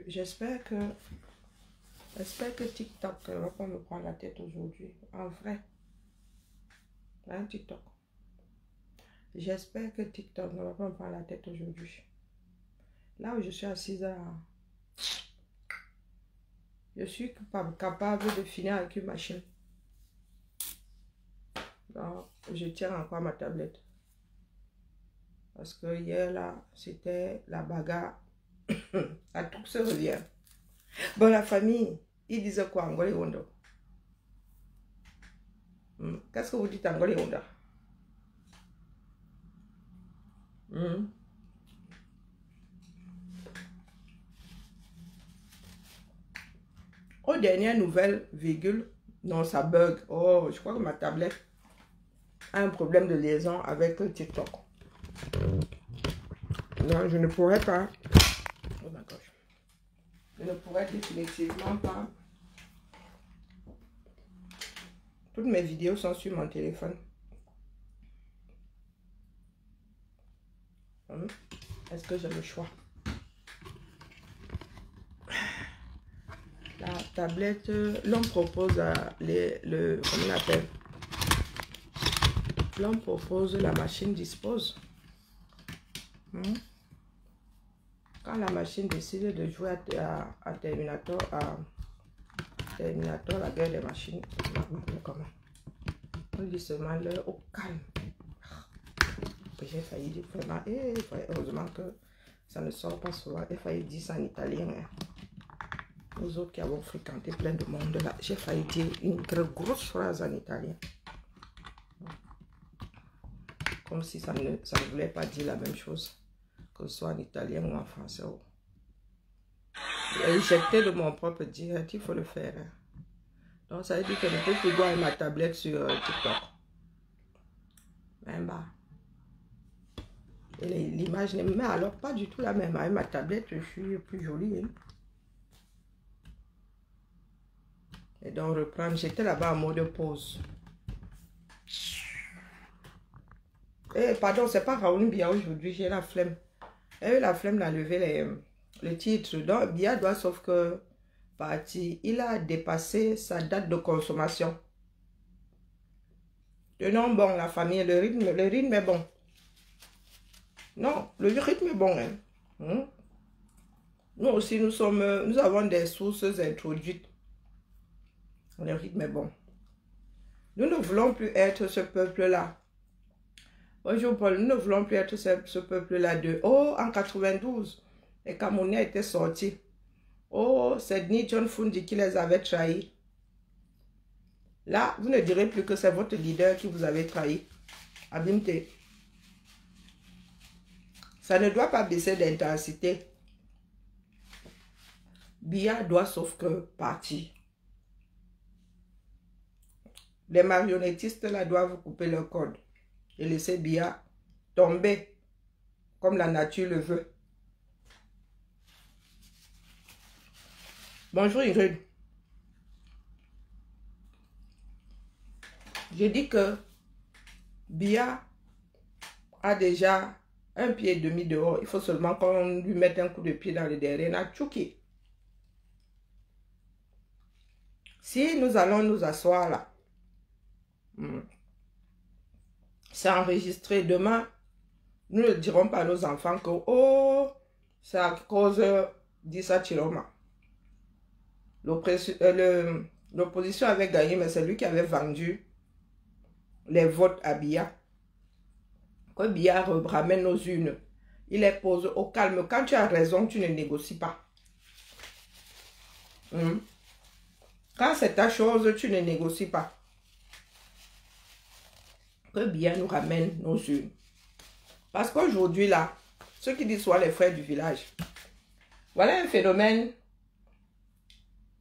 J'espère que TikTok ne va pas me prendre la tête aujourd'hui. En vrai. Hein, TikTok. J'espère que TikTok ne va pas me prendre la tête aujourd'hui. Là où je suis assise à... Je suis capable de finir avec une machine. Donc, je tiens encore ma tablette. Parce que hier, là, c'était la bagarre. À tout se revient. Bon, la famille, ils disent quoi, Ngoli Wondo? Qu'est-ce que vous dites, Ngoli Wondo? Aux dernières nouvelles, virgule, non, ça bug. Oh, je crois que ma tablette a un problème de liaison avec TikTok. Non, je ne pourrais pas. Oh my gosh. Je ne pourrais définitivement pas. Toutes mes vidéos sont sur mon téléphone. Est-ce que j'ai le choix? La tablette, l'on propose comment on appelle? L'on propose, la machine dispose. Quand la machine décide de jouer à Terminator, la guerre des machines, comment? On dit seulement l'heure au calme. J'ai failli dire vraiment, heureusement que ça ne sort pas souvent. J'ai failli dire ça en italien. Nous autres qui avons fréquenté plein de monde là, j'ai failli dire une très grosse phrase en italien. Comme si ça ne voulait pas dire la même chose, que ce soit en italien ou en français. J'étais de mon propre direct, il faut le faire. Donc ça veut dire que je peux plus voir ma tablette sur TikTok. Même bas. L'image n'est mais alors pas du tout la même. Avec ma tablette, je suis plus jolie. Hein. Et donc reprendre, j'étais là-bas en mode pause. Eh, pardon, c'est pas Raoul Bia aujourd'hui, j'ai la flemme. J'ai eu la flemme d'enlever le titre. Donc, Bia doit, sauf que parti, il a dépassé sa date de consommation. Le nom bon, la famille, le rythme est bon. Non, le rythme est bon. Hein. Nous aussi, nous avons des sources introduites. Le rythme est bon. Nous ne voulons plus être ce peuple-là. Bonjour Paul, nous ne voulons plus être ce peuple-là de... Oh, en 92, les Camerounais étaient sortis. Oh, c'est Ni John Fundi qui les avait trahis. Là, vous ne direz plus que c'est votre leader qui vous avait trahi. Abimte. Ça ne doit pas baisser d'intensité. Bia doit sauf que partir. Les marionnettistes là doivent couper leur corde et laisser Bia tomber comme la nature le veut. Bonjour Ingrid. Je dis que Bia a déjà un pied et demi dehors. Il faut seulement qu'on lui mette un coup de pied dans le derrière. Natchouki. Si nous allons nous asseoir là, c'est enregistré demain. Nous ne dirons pas à nos enfants que oh, c'est à cause d'Issa Chiloma. L'opposition avait gagné, mais c'est lui qui avait vendu les votes à Bia. Quand Bia ramène nos urnes, il les pose au calme. Quand tu as raison, tu ne négocies pas. Quand c'est ta chose, tu ne négocies pas. Que Bia nous ramène nos urnes. Parce qu'aujourd'hui, là, ceux qui disent soit les frères du village, voilà un phénomène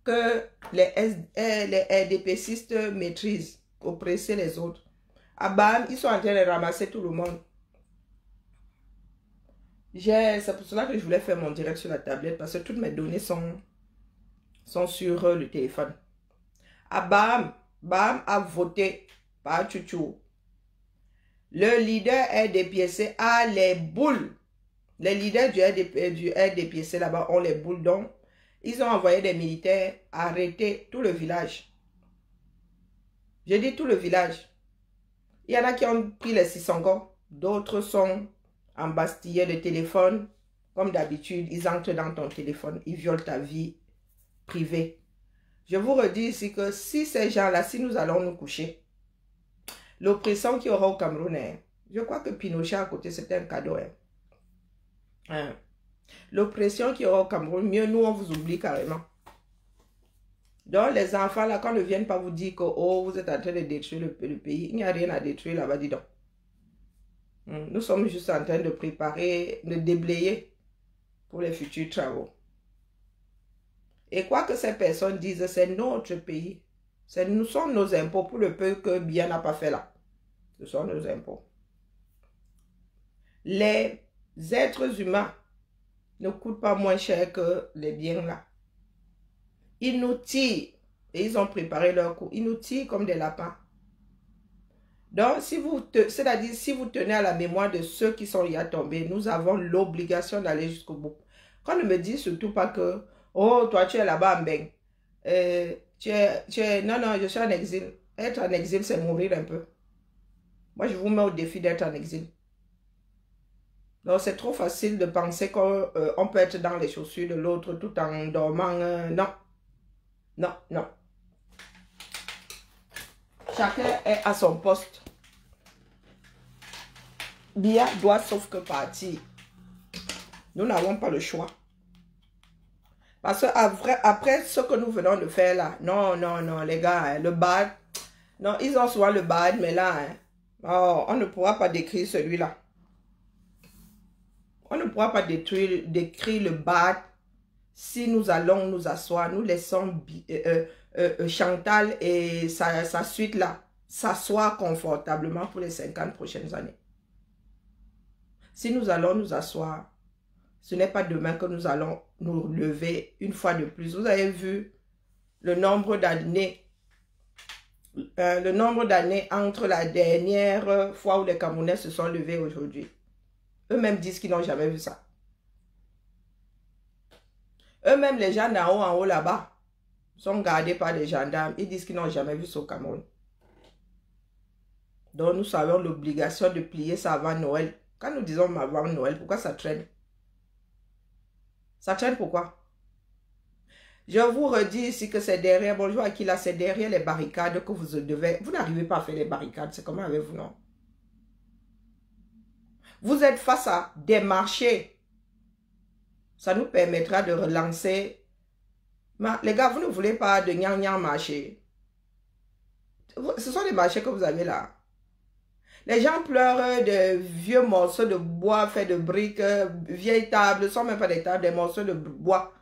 que les RDPcistes maîtrisent, oppresser les autres. À Bam, ils sont en train de ramasser tout le monde. C'est pour cela que je voulais faire mon direct sur la tablette, parce que toutes mes données sont sur le téléphone. À Bam, Bam a voté par Chouchou. Le leader RDPC a les boules Les leaders du RDPC là-bas ont les boules d'or. Ils ont envoyé des militaires arrêter tout le village. Je dis tout le village. Il y en a qui ont pris les 600 gars. D'autres sont embastillés de téléphone. Comme d'habitude, ils entrent dans ton téléphone. Ils violent ta vie privée. Je vous redis ici que si ces gens-là, si nous allons nous coucher, l'oppression qu'il y aura au Cameroun, je crois que Pinochet à côté, c'était un cadeau. L'oppression qu'il y aura au Cameroun, mieux nous, on vous oublie carrément. Donc, les enfants, là, quand ils ne viennent pas vous dire que oh, vous êtes en train de détruire le pays, il n'y a rien à détruire là-bas, dis donc. Nous sommes juste en train de préparer, de déblayer pour les futurs travaux. Et quoi que ces personnes disent, c'est notre pays. Nous sommes nos impôts pour le peu que Biya n'a pas fait là. Ce sont nos impôts. Les êtres humains ne coûtent pas moins cher que les biens là. Ils nous tirent, et ils ont préparé leur coup, ils nous tirent comme des lapins. Donc, c'est-à-dire, si vous tenez à la mémoire de ceux qui sont y à tomber, nous avons l'obligation d'aller jusqu'au bout. Quand on ne me dit surtout pas que, oh, toi, tu es là-bas en Beng. Non, non, je suis en exil. Être en exil, c'est mourir un peu. Moi, je vous mets au défi d'être en exil. Donc, c'est trop facile de penser qu'on peut être dans les chaussures de l'autre tout en dormant. Non. Non, non. Chacun est à son poste. Biya doit sauf que partir. Nous n'avons pas le choix. Parce que après ce que nous venons de faire là, non, non, non, les gars, le bad, non, ils ont souvent le bad, mais là, oh, on ne pourra pas décrire celui-là. On ne pourra pas décrire le bad si nous allons nous asseoir, nous laissons Chantal et sa suite là s'asseoir confortablement pour les 50 prochaines années. Si nous allons nous asseoir, ce n'est pas demain que nous allons nous lever une fois de plus. Vous avez vu le nombre d'années entre la dernière fois où les Camerounais se sont levés aujourd'hui. Eux-mêmes disent qu'ils n'ont jamais vu ça. Eux-mêmes, les gens d'en haut, en haut là-bas, sont gardés par des gendarmes. Ils disent qu'ils n'ont jamais vu ça au Cameroun. Donc, nous avons l'obligation de plier ça avant Noël. Quand nous disons avant Noël, pourquoi ça traîne? Ça traîne pourquoi? Je vous redis ici que c'est derrière, bonjour Akila, c'est derrière les barricades que vous devez... Vous n'arrivez pas à faire les barricades, c'est comment avec vous, non? Vous êtes face à des marchés. Ça nous permettra de relancer. Mais les gars, vous ne voulez pas de gnang marché. Ce sont les marchés que vous avez là. Les gens pleurent de vieux morceaux de bois faits de briques, vieilles tables, ce ne sont même pas des tables, des morceaux de bois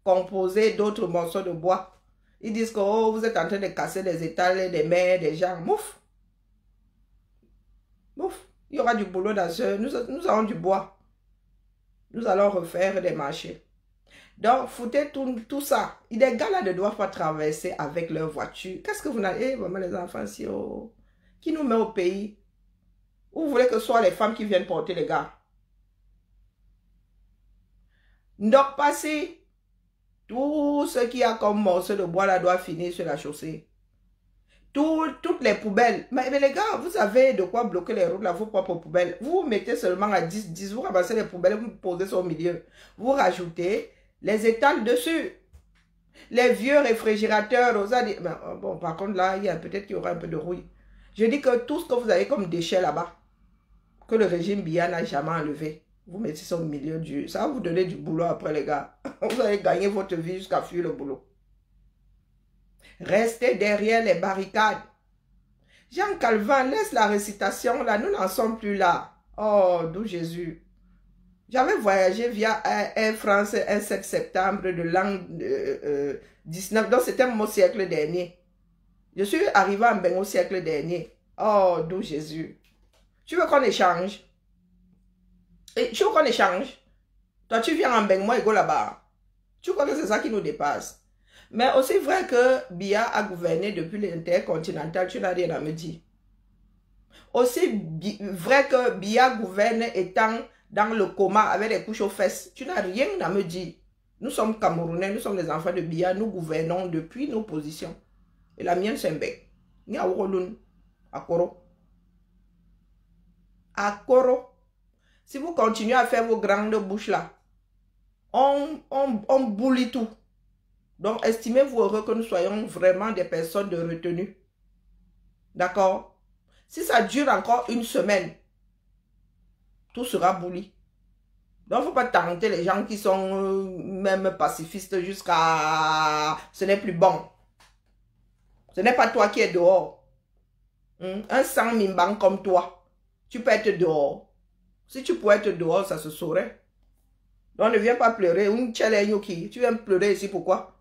composés d'autres morceaux de bois. Ils disent que oh, vous êtes en train de casser des étals, des mers, des gens. Mouf! Mouf! Il y aura du boulot dans ce... Nous avons du bois. Nous allons refaire des marchés. Donc, foutez tout ça. Les gars là ne doivent pas traverser avec leur voiture. Qu'est-ce que vous n'avez... Eh, maman, les enfants, si, oh, qui nous met au pays? Où vous voulez que ce soit les femmes qui viennent porter les gars? Donc, passez. Tout ce qui a comme morceau de bois là doit finir sur la chaussée. Toutes les poubelles. Mais les gars, vous avez de quoi bloquer les routes là, vos propres poubelles. Vous mettez seulement à 10, vous ramassez les poubelles, vous posez ça au milieu. Vous rajoutez les étals dessus. Les vieux réfrigérateurs. Bon, par contre là, il y a peut-être qu'il y aura un peu de rouille. Je dis que tout ce que vous avez comme déchets là-bas, que le régime Biya n'a jamais enlevé, vous mettez ça au milieu du... Ça va vous donner du boulot après les gars. Vous allez gagner votre vie jusqu'à fuir le boulot. Restez derrière les barricades. Jean Calvin, laisse la récitation là, nous n'en sommes plus là. Oh, d'où Jésus. J'avais voyagé via Air France un 7 septembre de l'an 19, donc c'était mon siècle dernier. Je suis arrivé en Beng au siècle dernier. Oh, d'où Jésus. Tu veux qu'on échange? Et tu veux qu'on échange? Toi, tu viens en Beng, moi, je go là-bas. Tu crois que c'est ça qui nous dépasse? Mais aussi vrai que Biya a gouverné depuis l'intercontinental, tu n'as rien à me dire. Aussi vrai que Biya gouverne étant dans le coma avec des couches aux fesses. Tu n'as rien à me dire. Nous sommes Camerounais, nous sommes les enfants de Biya, nous gouvernons depuis nos positions. Et la mienne, c'est un bec. Ni à Ourodoun, à Koro. À Koro. Si vous continuez à faire vos grandes bouches là, on boulit tout. Donc, estimez-vous heureux que nous soyons vraiment des personnes de retenue. D'accord? Si ça dure encore une semaine, tout sera bouli. Donc, il ne faut pas tenter les gens qui sont même pacifistes jusqu'à... Ce n'est plus bon. Ce n'est pas toi qui es dehors. Un sang mimbang comme toi, tu peux être dehors. Si tu pouvais être dehors, ça se saurait. Donc, ne viens pas pleurer. Tu viens pleurer ici, pourquoi?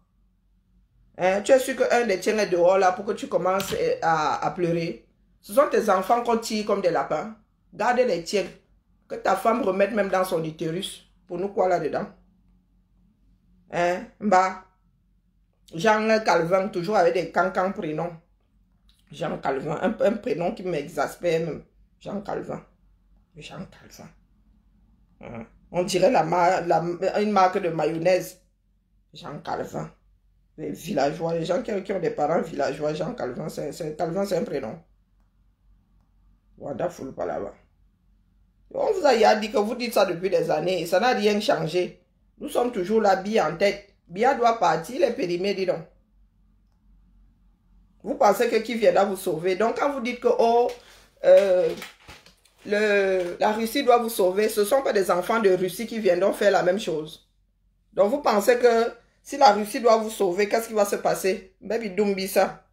Hein? Tu es sûr qu'un des tiens est dehors là pour que tu commences à pleurer. Ce sont tes enfants qu'on tire comme des lapins. Garde les tiens. Que ta femme remette même dans son utérus. Pour nous quoi là-dedans? Hein? Bah. Jean Calvin, toujours avec des cancans prénoms. Jean Calvin, un prénom qui m'exaspère même. Jean Calvin. Jean Calvin. Hein? On dirait une marque de mayonnaise. Jean Calvin. Les villageois, les gens qui ont des parents villageois, Jean Calvin, Calvin, c'est un prénom. Wonderful, pas là-bas. On vous a dit que vous dites ça depuis des années et ça n'a rien changé. Nous sommes toujours là, Biya en tête. Biya doit partir, il est périmé, dis donc. Vous pensez que qui viendra vous sauver. Donc quand vous dites que oh, la Russie doit vous sauver, ce ne sont pas des enfants de Russie qui viendront faire la même chose. Donc vous pensez que si la Russie doit vous sauver, qu'est-ce qui va se passer? Baby Dumbi ça.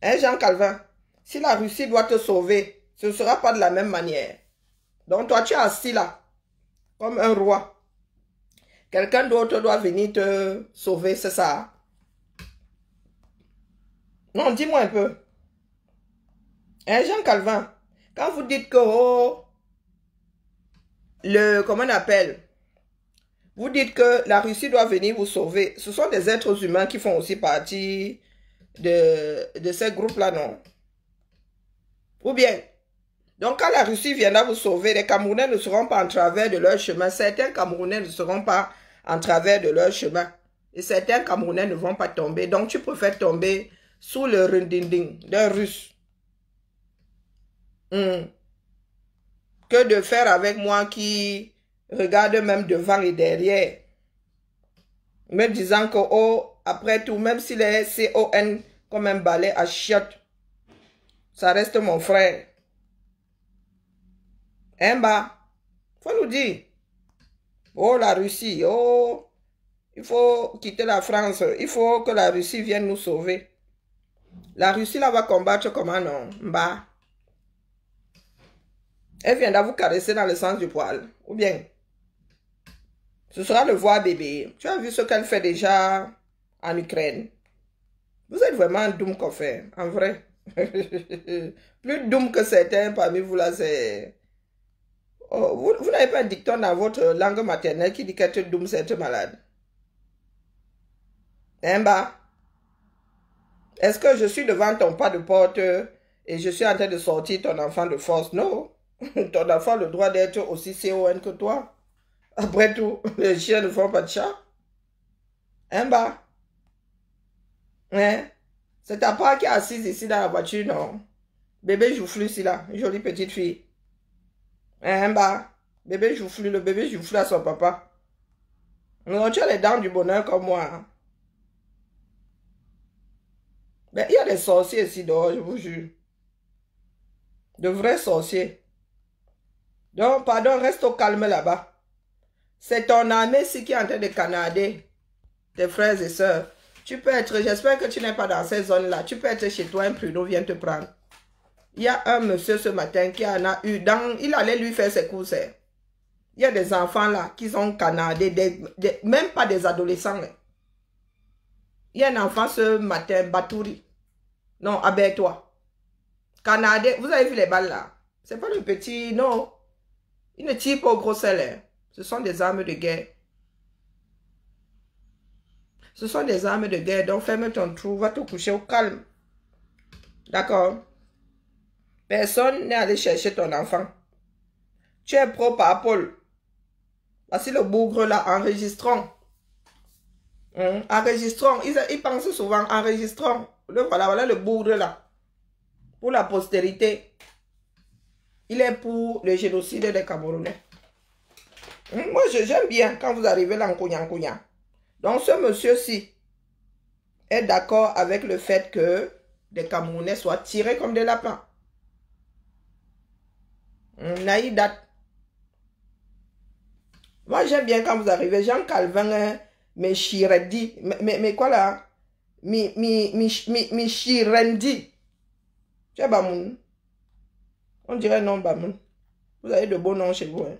Hein, Jean Calvin? Si la Russie doit te sauver, ce ne sera pas de la même manière. Donc toi, tu es assis là, comme un roi. Quelqu'un d'autre doit venir te sauver, c'est ça? Non, dis-moi un peu. Hein, Jean Calvin? Quand vous dites que, oh, comment on appelle? Vous dites que la Russie doit venir vous sauver. Ce sont des êtres humains qui font aussi partie de ces groupes-là, non? Ou bien, donc quand la Russie viendra vous sauver, les Camerounais ne seront pas en travers de leur chemin. Certains Camerounais ne seront pas en travers de leur chemin. Et certains Camerounais ne vont pas tomber. Donc tu préfères tomber sous le rundinding d'un Russe. Que de faire avec moi qui regarde même devant et derrière. Me disant que, oh, après tout, même s'il est CON comme un balai à chiottes, ça reste mon frère. Hein, bah, faut nous dire. Oh, la Russie, oh, il faut quitter la France. Il faut que la Russie vienne nous sauver. La Russie, là, va combattre comment, non? Bah. Elle viendra vous caresser dans le sens du poil. Ou bien, ce sera le voir bébé. Tu as vu ce qu'elle fait déjà en Ukraine? Vous êtes vraiment un doum qu'on fait, en vrai. Plus doum que certains parmi vous là, c'est... Oh, vous n'avez pas un dicton dans votre langue maternelle qui dit qu'être doum, c'est être malade. Hein, bah? Est-ce que je suis devant ton pas de porte et je suis en train de sortir ton enfant de force? Non. Ton enfant a le droit d'être aussi CON que toi. Après tout, les chiens ne font pas de chat. Hein, bah? Hein? C'est ta part qui est assise ici dans la voiture, non? Bébé Joufflu ici là, une jolie petite fille. Hein, bah? Bébé Joufflu, le bébé Joufflu à son papa. Non, tu as les dents du bonheur comme moi. Mais il y a des sorciers ici dehors, je vous jure. De vrais sorciers. Donc, pardon, reste au calme là-bas. C'est ton armée ici qui est en train de canader tes frères et sœurs. Tu peux être, j'espère que tu n'es pas dans ces zones-là. Tu peux être chez toi, un pruneau vient te prendre. Il y a un monsieur ce matin qui en a eu, il allait lui faire ses courses. Il y a des enfants là qui sont canadés, même pas des adolescents. Il y a un enfant ce matin, Batouri. Non, abaisse-toi. Canadais, vous avez vu les balles là? C'est pas le petit, non. Il ne tire pas au gros salaire. Ce sont des armes de guerre. Ce sont des armes de guerre. Donc ferme ton trou, va te coucher au calme. D'accord? Personne n'est allé chercher ton enfant. Tu es pro par Paul. Voici le bougre là, enregistrant. Enregistrant. Ils pensent souvent enregistrant. Voilà le bougre là. Pour la postérité. Il est pour le génocide des Camerounais. Moi, j'aime bien quand vous arrivez là en Kounya. Donc, ce monsieur-ci est d'accord avec le fait que les Camerounais soient tirés comme des lapins. Naïdat. Moi, j'aime bien quand vous arrivez. Jean Calvin, mais Chirendi. Mais quoi là? Mi Chirendi. Tu es Bamoun. On dirait non Bamoun. Vous avez de beaux noms chez vous. Hein?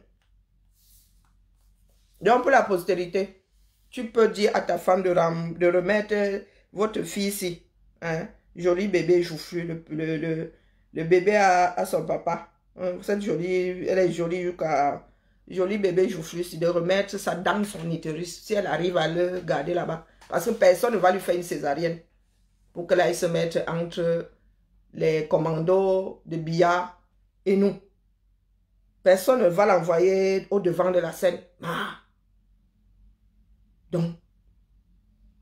Donc, pour la postérité, tu peux dire à ta femme de remettre votre fille ici. Hein? Joli bébé joufflu. Le bébé à son papa. Hein? Cette jolie, elle est jolie jusqu'à... Joli bébé joufflu, c'est de remettre ça dans son utérus. Si elle arrive à le garder là-bas. Parce que personne ne va lui faire une césarienne. Pour qu'elle aille se mettre entre les commandos de Biya et nous. Personne ne va l'envoyer au devant de la scène. Ah. Donc,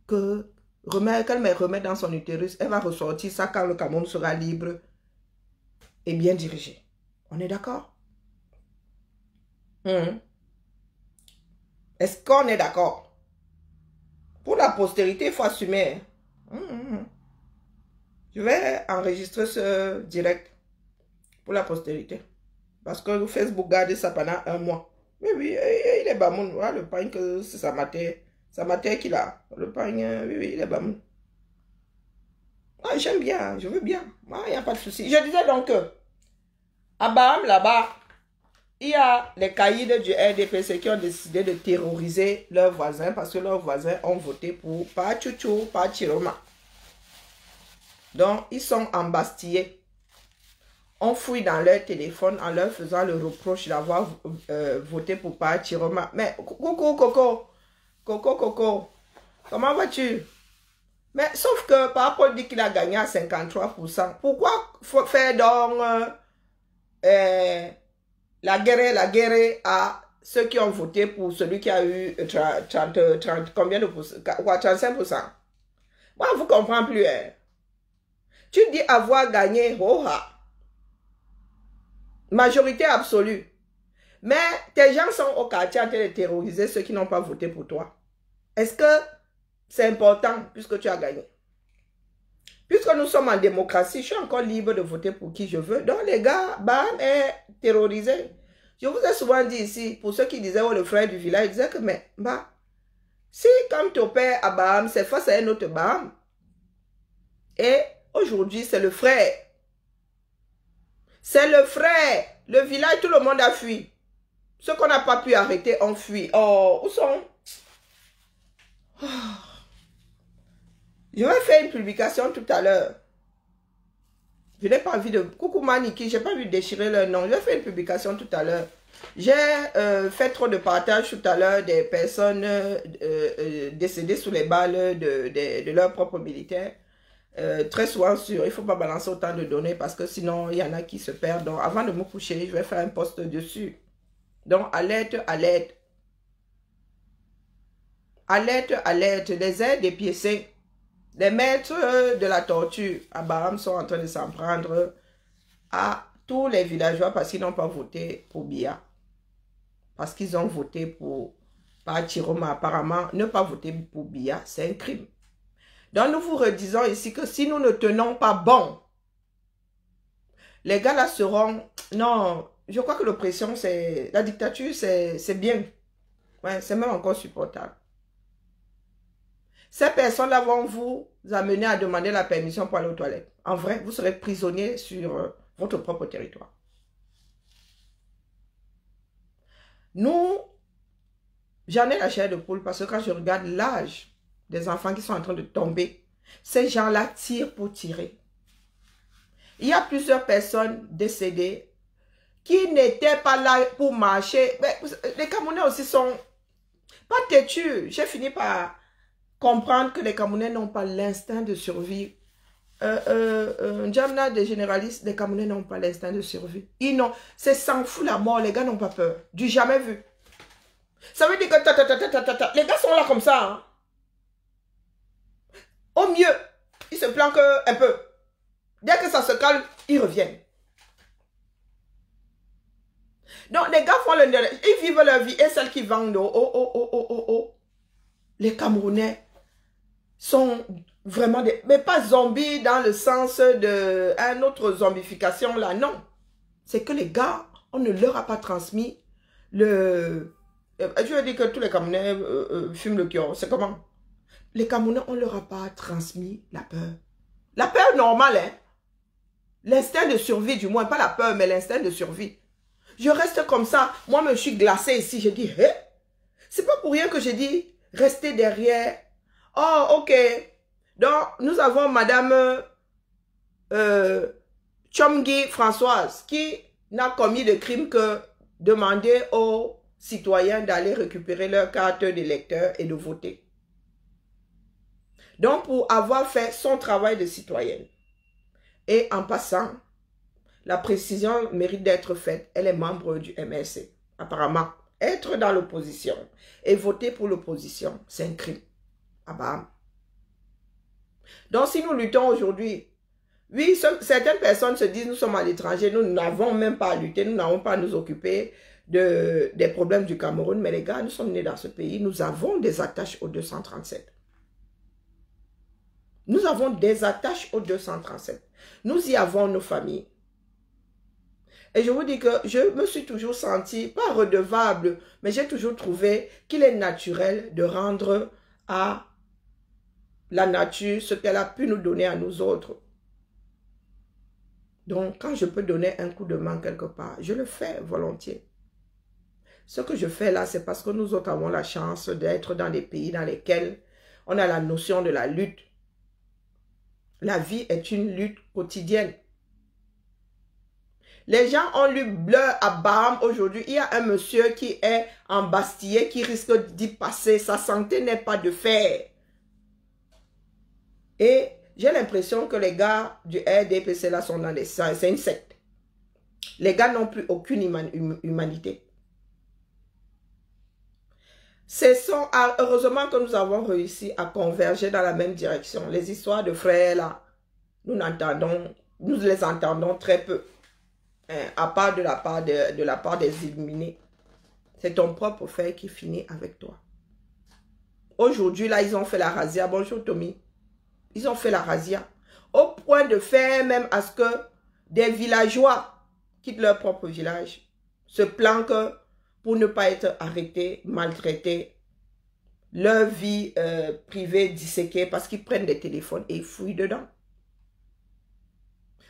qu'elle me remette dans son utérus, elle va ressortir ça quand le Cameroun sera libre et bien dirigé. On est d'accord? Est-ce qu'on est d'accord? Pour la postérité, il faut assumer. Je vais enregistrer ce direct pour la postérité. Parce que Facebook garde ça pendant 1 mois. Oui, il est bamoun. Voilà, le pain que c'est sa matière. Sa matière qu'il a. Le pain, oui, il est bamoun. Ah, j'aime bien, je veux bien. Il n'y a pas de souci. Je disais donc que à Baham, là-bas, il y a les caïds du RDPC qui ont décidé de terroriser leurs voisins parce que leurs voisins ont voté pour pas Tchouchou, pas Chiroma. Donc, ils sont embastillés. On fouille dans leur téléphone en leur faisant le reproche d'avoir voté pour pas Chiroma. Mais, coucou, Coco, comment vas-tu? Mais sauf que Paul dit qu'il a gagné à 53%. Pourquoi faut faire donc la guerre à ceux qui ont voté pour celui qui a eu 30 combien de pourcents? 35%. Moi, je ne vous comprends plus. Hein. Tu dis avoir gagné, majorité absolue. Mais tes gens sont au quartier en train de terroriser ceux qui n'ont pas voté pour toi. Est-ce que c'est important puisque tu as gagné? Puisque nous sommes en démocratie, je suis encore libre de voter pour qui je veux. Donc les gars, Baham est terrorisé. Je vous ai souvent dit ici, pour ceux qui disaient, oh le frère du village, ils disaient que, mais, si comme ton père à Baham, c'est face à un autre Baham. Et aujourd'hui, c'est le frère. C'est le frère. Le village, tout le monde a fui. Ceux qu'on n'a pas pu arrêter ont fui. Oh, où sont? Oh. Je vais faire une publication tout à l'heure. Je n'ai pas envie de... Coucou Maniki, je n'ai pas envie de déchirer leur nom. Je vais faire une publication tout à l'heure. J'ai fait trop de partage tout à l'heure des personnes décédées sous les balles de leurs propres militaires. Très souvent sûr, il ne faut pas balancer autant de données parce que sinon il y en a qui se perdent. Donc avant de me coucher, je vais faire un post dessus. Donc alerte, alerte. Alerte, alerte. Les aides des piécés. Les maîtres de la torture à Baham sont en train de s'en prendre à tous les villageois parce qu'ils n'ont pas voté pour Biya. Parce qu'ils ont voté pour Chiroma. Apparemment, ne pas voter pour Biya, c'est un crime. Donc, nous vous redisons ici que si nous ne tenons pas bon, les gars là seront... Non, je crois que l'oppression, c'est... La dictature, c'est bien. Ouais, c'est même encore supportable. Ces personnes-là vont vous amener à demander la permission pour aller aux toilettes. En vrai, vous serez prisonnier sur votre propre territoire. Nous, j'en ai la chair de poule parce que quand je regarde l'âge des enfants qui sont en train de tomber, ces gens-là tirent pour tirer. Il y a plusieurs personnes décédées qui n'étaient pas là pour marcher. Mais les Camerounais aussi sont pas têtus. J'ai fini par comprendre que les Camerounais n'ont pas l'instinct de survie N'Djamena des généralistes, les Camerounais n'ont pas l'instinct de survie. Ils n'ont, c'est sans fou la mort, les gars n'ont pas peur. Du jamais vu. Ça veut dire que les gars sont là comme ça. Hein. Au mieux, ils se planquent un peu. Dès que ça se calme, ils reviennent. Donc, les gars font ils vivent leur vie et celles qui vendent, les Camerounais sont vraiment des... Mais pas zombies dans le sens de... une autre zombification là, non. C'est que les gars, on ne leur a pas transmis le... Je veux dire que tous les Camerounais fument le kion. C'est comment? Les Camerounais, on ne leur a pas transmis la peur. La peur normale, hein. L'instinct de survie, du moins. Pas la peur, mais l'instinct de survie. Je reste comme ça. Moi, je suis glacée ici. Je dis, hé? C'est pas pour rien que j'ai dit, restez derrière. Oh, ok. Donc, nous avons Madame Tchomgui Françoise qui n'a commis de crime que demander aux citoyens d'aller récupérer leur carte d'électeur et de voter. Donc, pour avoir fait son travail de citoyenne. Et en passant, la précision mérite d'être faite. Elle est membre du MRC. Apparemment, être dans l'opposition et voter pour l'opposition, c'est un crime. Ah bah. Donc, si nous luttons aujourd'hui, oui, certaines personnes se disent, nous sommes à l'étranger, nous n'avons même pas à lutter, nous n'avons pas à nous occuper des problèmes du Cameroun. Mais les gars, nous sommes nés dans ce pays, nous avons des attaches au 237. Nous avons des attaches au 237. Nous y avons nos familles. Et je vous dis que je me suis toujours sentie, pas redevable, mais j'ai toujours trouvé qu'il est naturel de rendre à la nature ce qu'elle a pu nous donner à nous autres. Donc, quand je peux donner un coup de main quelque part, je le fais volontiers. Ce que je fais là, c'est parce que nous autres avons la chance d'être dans des pays dans lesquels on a la notion de la lutte. La vie est une lutte quotidienne. Les gens ont lu bleu à Baham aujourd'hui. Il y a un monsieur qui est embastillé, qui risque d'y passer. Sa santé n'est pas de fer. Et j'ai l'impression que les gars du RDPC là sont dans des... C'est une secte. Les gars n'ont plus aucune humanité. Heureusement que nous avons réussi à converger dans la même direction. Les histoires de frères là, nous les entendons très peu. À part de la part des illuminés. C'est ton propre frère qui finit avec toi. Aujourd'hui, là, ils ont fait la razzia. Bonjour, Tommy. Ils ont fait la razzia. Au point de faire même à ce que des villageois quittent leur propre village, se planquent pour ne pas être arrêtés, maltraités, leur vie privée disséquée parce qu'ils prennent des téléphones et ils fouillent dedans.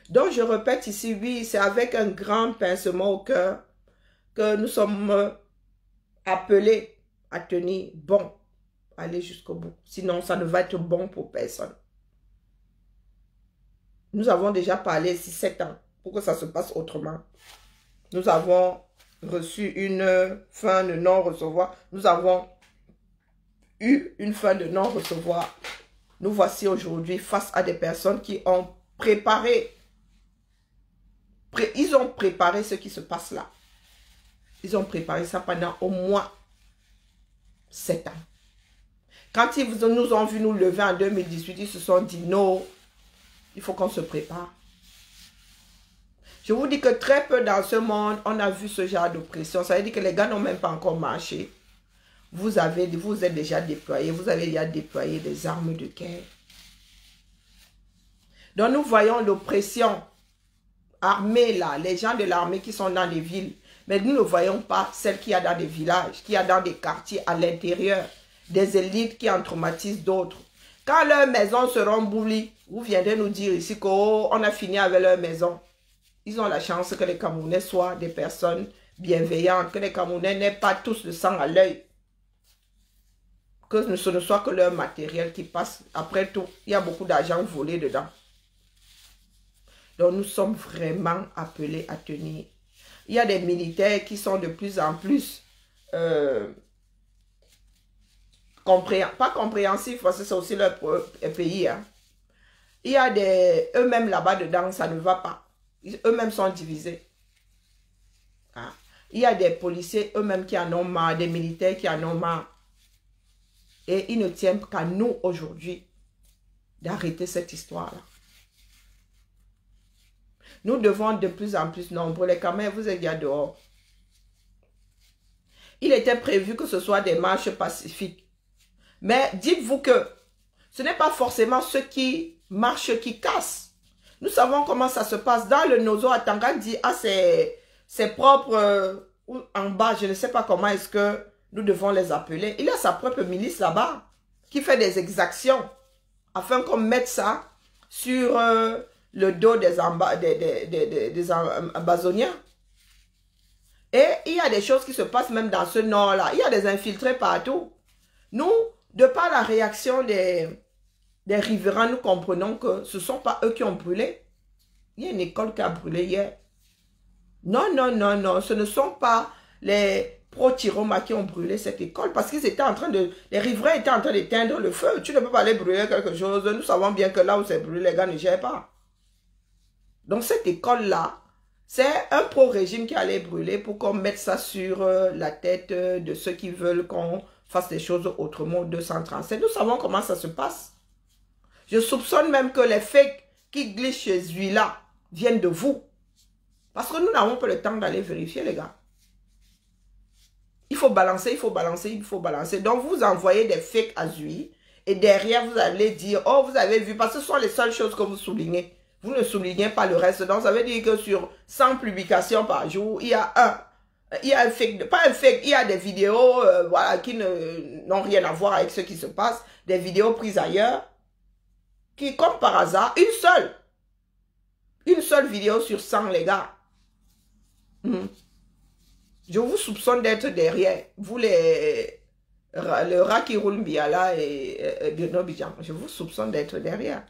Donc, je répète ici, oui, c'est avec un grand pincement au cœur que nous sommes appelés à tenir bon, aller jusqu'au bout. Sinon, ça ne va être bon pour personne. Nous avons déjà parlé ici 7 ans pour que ça se passe autrement. Nous avons reçu une fin de non-recevoir. Nous avons eu une fin de non-recevoir. Nous voici aujourd'hui face à des personnes qui ont préparé. Ils ont préparé ce qui se passe là. Ils ont préparé ça pendant au moins 7 ans. Quand ils nous ont vu nous lever en 2018, ils se sont dit non, il faut qu'on se prépare. Je vous dis que très peu dans ce monde, on a vu ce genre d'oppression. Ça veut dire que les gars n'ont même pas encore marché. Vous êtes déjà déployés, vous avez déjà déployé des armes de guerre. Donc nous voyons l'oppression armée là, les gens de l'armée qui sont dans les villes. Mais nous ne voyons pas celles qu'il y a dans des villages, qu'il y a dans des quartiers à l'intérieur, des élites qui en traumatisent d'autres. Quand leurs maisons seront boulies, vous viendrez nous dire ici qu'on a fini avec leur maison. Ils ont la chance que les Camerounais soient des personnes bienveillantes, que les Camerounais n'aient pas tous le sang à l'œil. Que ce ne soit que leur matériel qui passe. Après tout, il y a beaucoup d'argent volé dedans. Donc nous sommes vraiment appelés à tenir. Il y a des militaires qui sont de plus en plus pas compréhensifs, parce que c'est aussi leur pays. Hein. Il y a des... Eux-mêmes là-bas dedans, ça ne va pas. Eux-mêmes sont divisés. Hein? Il y a des policiers eux-mêmes qui en ont marre, des militaires qui en ont marre. Et ils ne tiennent qu'à nous aujourd'hui d'arrêter cette histoire-là. Nous devons de plus en plus nombreux. Les caméras, vous êtes déjà dehors. Il était prévu que ce soit des marches pacifiques. Mais dites-vous que ce n'est pas forcément ceux qui marchent qui cassent. Nous savons comment ça se passe. Dans le Nozo, Atanga dit à ses propres... en bas, je ne sais pas comment est-ce que nous devons les appeler. Il a sa propre milice là-bas qui fait des exactions afin qu'on mette ça sur le dos des Amazoniens. Et il y a des choses qui se passent même dans ce nord-là. Il y a des infiltrés partout. Nous, de par la réaction des riverains, nous comprenons que ce ne sont pas eux qui ont brûlé. Il y a une école qui a brûlé hier. Non, non, non, non. Ce ne sont pas les pro-Tiroma qui ont brûlé cette école parce qu'ils étaient en train de... Les riverains étaient en train d'éteindre le feu. Tu ne peux pas aller brûler quelque chose. Nous savons bien que là où c'est brûlé, les gars ne gèrent pas. Donc cette école-là, c'est un pro-régime qui allait brûler pour qu'on mette ça sur la tête de ceux qui veulent qu'on fasse les choses autrement. 237. Nous savons comment ça se passe. Je soupçonne même que les fakes qui glissent chez lui-là viennent de vous. Parce que nous n'avons pas le temps d'aller vérifier, les gars. Il faut balancer, il faut balancer, il faut balancer. Donc, vous envoyez des fakes à Zui. Et derrière, vous allez dire, oh, vous avez vu. Parce que ce sont les seules choses que vous soulignez. Vous ne soulignez pas le reste. Donc, ça veut dire que sur 100 publications par jour, il y a un fake. Pas un fake, il y a des vidéos voilà, qui n'ont rien à voir avec ce qui se passe. Des vidéos prises ailleurs. Qui, comme par hasard, une seule vidéo sur 100, les gars. Je vous soupçonne d'être derrière. Vous, le rat qui roule Biala et Bionobidjan. Je vous soupçonne d'être derrière.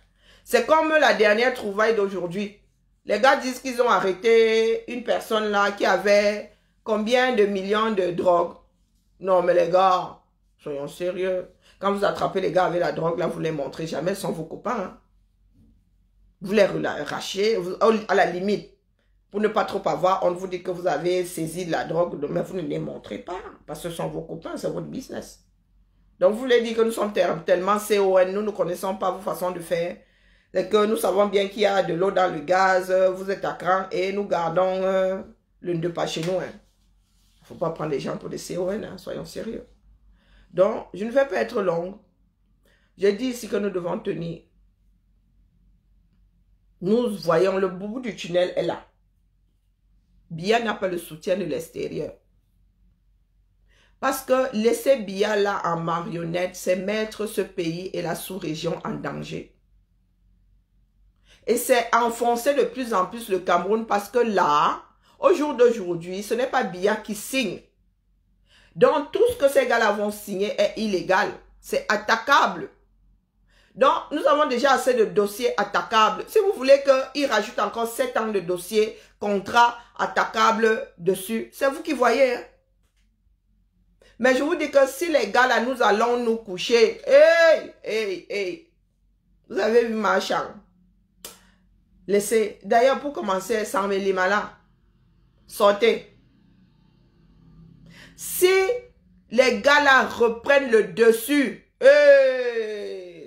C'est comme la dernière trouvaille d'aujourd'hui. Les gars disent qu'ils ont arrêté une personne là qui avait combien de millions de drogues. Non, mais les gars, soyons sérieux. Quand vous attrapez les gars avec la drogue, là, vous ne les montrez jamais sans vos copains. Hein. Vous les rachez, à la limite. Pour ne pas trop avoir, on vous dit que vous avez saisi de la drogue, mais vous ne les montrez pas. Parce que ce sont vos copains, c'est votre business. Donc, vous voulez dire que nous sommes tellement CON, nous ne connaissons pas vos façons de faire. Et que nous savons bien qu'il y a de l'eau dans le gaz, vous êtes à cran et nous gardons l'une de pas chez nous. Il ne faut pas prendre les gens pour des CON, hein, soyons sérieux. Donc, je ne vais pas être longue. J'ai dit ici que nous devons tenir. Nous voyons le bout du tunnel est là. Biya n'a pas le soutien de l'extérieur. Parce que laisser Biya là en marionnette, c'est mettre ce pays et la sous-région en danger. Et c'est enfoncer de plus en plus le Cameroun parce que là, au jour d'aujourd'hui, ce n'est pas Biya qui signe. Donc, tout ce que ces gars-là vont signer est illégal. C'est attaquable. Donc, nous avons déjà assez de dossiers attaquables. Si vous voulez qu'ils rajoutent encore 7 ans de dossiers, contrats attaquables dessus, c'est vous qui voyez. Hein? Mais je vous dis que si les gars là, nous allons nous coucher. Hey. Vous avez vu Marchand. Laissez. D'ailleurs, pour commencer, Samuel Lima là, sortez. Si les gars là reprennent le dessus,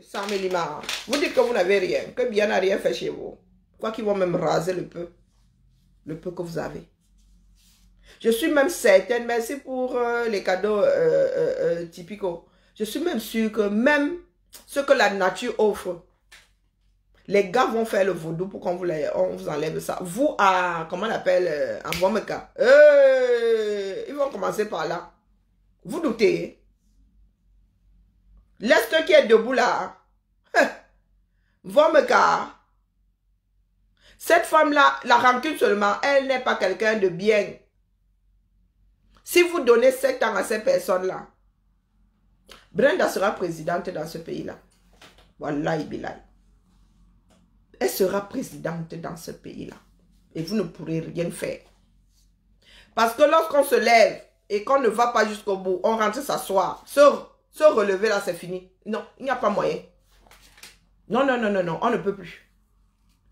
Samuel Lima, vous dites que vous n'avez rien, que bien n'a rien fait chez vous. Quoi qu'ils vont même raser le peu que vous avez. Je suis même certaine, merci pour les cadeaux typicaux. Je suis même sûre que même ce que la nature offre, les gars vont faire le vaudou pour qu'on vous enlève ça. Vous, comment on appelle, en Vomeka. Ils vont commencer par là. Vous doutez. L'Est qui est debout là. Vomeka. Cette femme-là, la rancune seulement, elle n'est pas quelqu'un de bien. Si vous donnez 7 ans à ces personnes-là, Brenda sera présidente dans ce pays-là. Wallahi billahi. Elle sera présidente dans ce pays-là. Et vous ne pourrez rien faire. Parce que lorsqu'on se lève et qu'on ne va pas jusqu'au bout, on rentre s'asseoir. Se relever là, c'est fini. Non, il n'y a pas moyen. Non, non, non, non, non, on ne peut plus.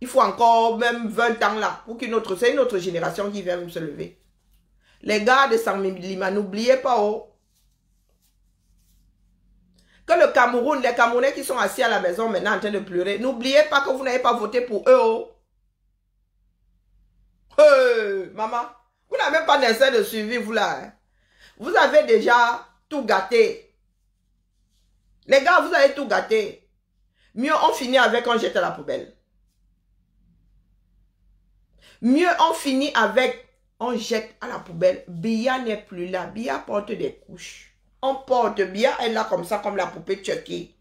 Il faut encore même 20 ans là pour c'est une autre génération qui vient se lever. Les gars de Saint-Lima, n'oubliez pas, oh, que le Cameroun, les Camerounais qui sont assis à la maison maintenant en train de pleurer, n'oubliez pas que vous n'avez pas voté pour eux, oh. Maman, vous n'avez même pas d'instinct de suivi, vous là. Hein. Vous avez déjà tout gâté. Les gars, vous avez tout gâté. Mieux on finit avec, on jette à la poubelle. Mieux on finit avec, on jette à la poubelle. Bia n'est plus là. Bia porte des couches. On porte, Bia est là comme ça, comme la poupée Chucky.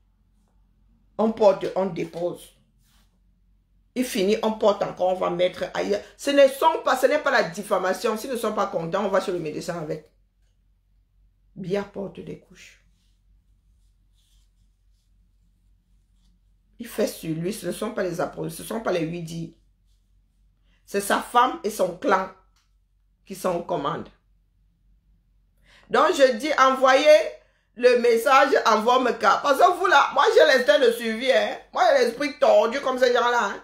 On porte, on dépose. Il finit, on porte encore, on va mettre ailleurs. Ce n'est pas la diffamation. S'ils ne sont pas contents, on va chez le médecin avec. Bia porte des couches. Il fait sur lui, ce ne sont pas les apôtres, ce ne sont pas les 8 dits. C'est sa femme et son clan qui sont aux commandes. Donc je dis, envoyez le message, envoie-moi cas. Parce que vous là, moi j'ai l'instinct de suivi. Hein. Moi j'ai l'esprit tordu comme ces gens-là. Hein.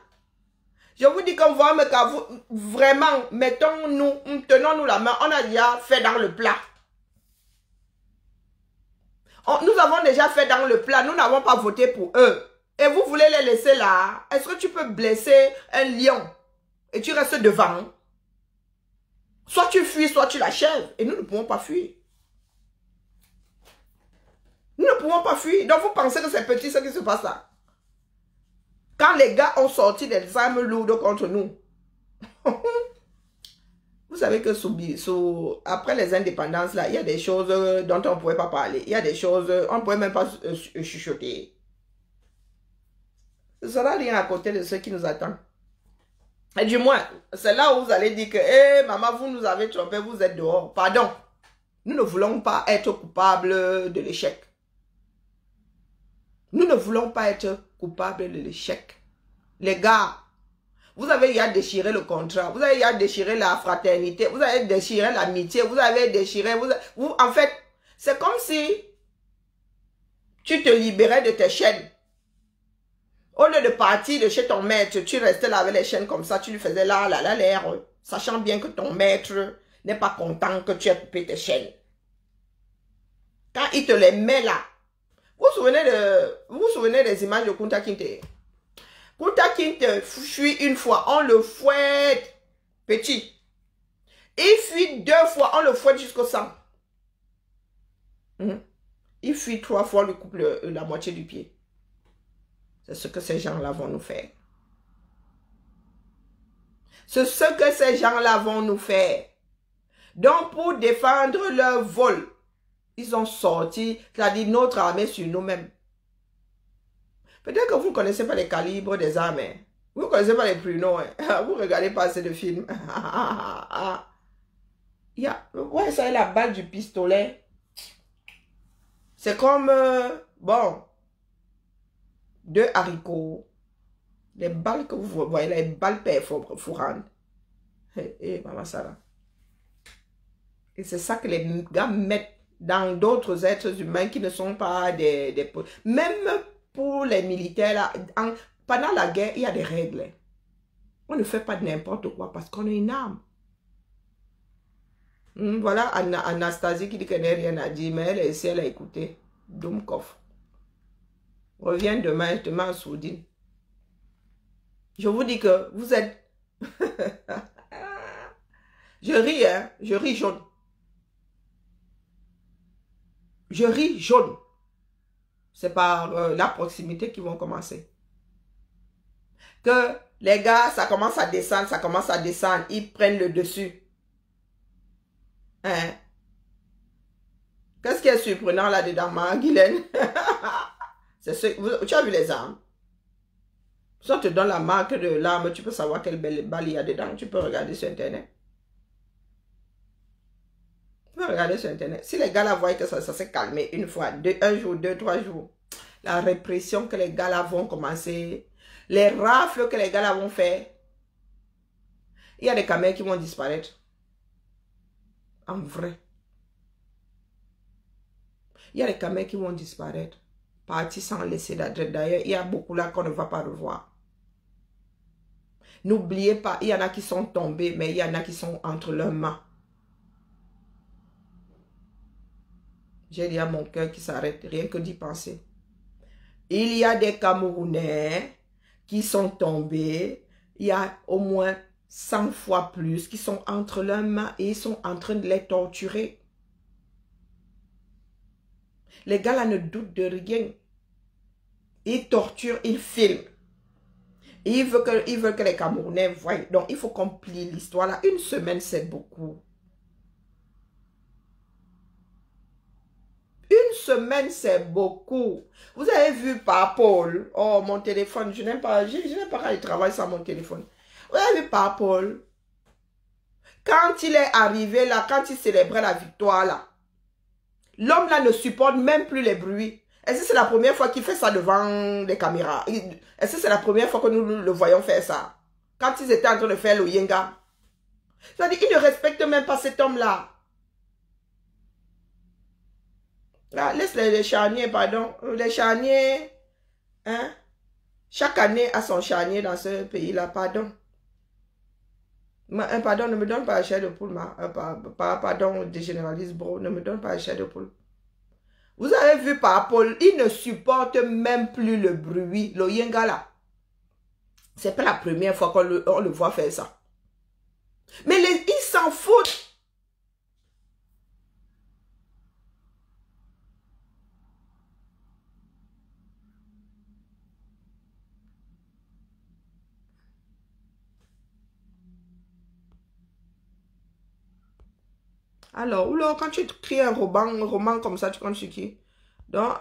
Je vous dis qu'envoie-moi cas, vraiment, mettons-nous, tenons-nous la main. On a déjà fait dans le plat. Nous avons déjà fait dans le plat. Nous n'avons pas voté pour eux. Et vous voulez les laisser là. Est-ce que tu peux blesser un lion et tu restes devant? Soit tu fuis, soit tu l'achèves. Et nous ne pouvons pas fuir. Nous ne pouvons pas fuir. Donc vous pensez que c'est petit ce qui se passe là. Quand les gars ont sorti des armes lourdes contre nous. Vous savez que après les indépendances là, il y a des choses dont on ne pouvait pas parler. Il y a des choses, on ne pouvait même pas chuchoter. Ce sera rien à côté de ce qui nous attend. Et du moins, c'est là où vous allez dire que, hé, maman, vous nous avez trompé, vous êtes dehors. Pardon. Nous ne voulons pas être coupables de l'échec. Nous ne voulons pas être coupables de l'échec. Les gars, vous avez déjà déchiré le contrat, vous avez déjà déchiré la fraternité, vous avez déchiré l'amitié, vous avez déchiré... en fait, c'est comme si tu te libérais de tes chaînes. Au lieu de partir de chez ton maître, tu restais là avec les chaînes comme ça, tu lui faisais là, l'air, sachant bien que ton maître n'est pas content que tu aies coupé tes chaînes. Quand il te les met là, vous vous souvenez des images de Kunta Kinte? Kunta Kinte fuit une fois, on le fouette petit. Il fuit 2 fois, on le fouette jusqu'au sang. Il fuit 3 fois, on lui coupe la moitié du pied. C'est ce que ces gens-là vont nous faire. C'est ce que ces gens-là vont nous faire. Donc, pour défendre leur vol, ils ont sorti, c'est-à-dire notre armée sur nous-mêmes. Peut-être que vous ne connaissez pas les calibres des armes. Hein. Vous ne connaissez pas les pruneaux. Hein. Vous ne regardez pas assez de films. Ouais, ça est la balle du pistolet. C'est comme, bon, 2 haricots. Les balles que vous voyez, les balles perforantes. Maman Sarah. Et c'est ça que les gars mettent dans d'autres êtres humains qui ne sont pas des... Même pour les militaires, là, pendant la guerre, il y a des règles. On ne fait pas n'importe quoi parce qu'on a une arme. Voilà Anastasie qui dit qu'elle n'a rien à dire, mais elle essaie, elle a écouté. Doumkov. Reviens demain, je te mets en sourdine. Je vous dis que vous êtes... Je ris, hein. Je ris jaune. Je ris jaune. C'est par la proximité qu'ils vont commencer. Que les gars, ça commence à descendre, ils prennent le dessus. Hein? Qu'est-ce qui est surprenant là-dedans, Guylaine? Tu as vu les armes? Si on te donne la marque de l'arme, tu peux savoir quelle belle balle il y a dedans. Tu peux regarder sur Internet. Tu peux regarder sur Internet. Si les gars là voient que ça s'est calmé une fois, 1 jour, 2, 3 jours, la répression que les gars là vont commencer, les rafles que les gars là vont faire, il y a des caméras qui vont disparaître. En vrai. Il y a des caméras qui vont disparaître. partis sans laisser d'adresse. D'ailleurs, il y a beaucoup là qu'on ne va pas revoir. N'oubliez pas, il y en a qui sont tombés, mais il y en a qui sont entre leurs mains. J'ai déjà mon cœur qui s'arrête, rien que d'y penser. Il y a des Camerounais qui sont tombés. Il y a au moins 100 fois plus qui sont entre leurs mains et ils sont en train de les torturer. Les gars là ne doutent de rien. Ils torturent, ils filment. Et ils veulent que les Camerounais voient. Donc il faut qu'on plie l'histoire là. Une semaine c'est beaucoup. Une semaine, c'est beaucoup. Vous avez vu par Paul. Oh, mon téléphone, je n'aime pas quand il travaille sans mon téléphone. Vous avez vu par Paul. Quand il est arrivé là, quand il célébrait la victoire là, l'homme là ne supporte même plus les bruits. Est-ce que c'est la première fois qu'il fait ça devant les caméras? Est-ce que c'est la première fois que nous le voyons faire ça? Quand ils étaient en train de faire le yenga. C'est-à-dire, il ne respecte même pas cet homme là. Là, laisse les charniers, pardon. Les charniers, hein? Chaque année a son charnier dans ce pays-là, pardon. Pardon, ne me donne pas la chair de poule, pardon, des généralistes, bro, ne me donne pas la chair de poule. Vous avez vu par Paul, il ne supporte même plus le bruit, le yenga là. C'est pas la première fois qu'on le voit faire ça. Mais ils s'en foutent. Alors, quand tu écris un roman comme ça, tu comptes sur qui? Donc,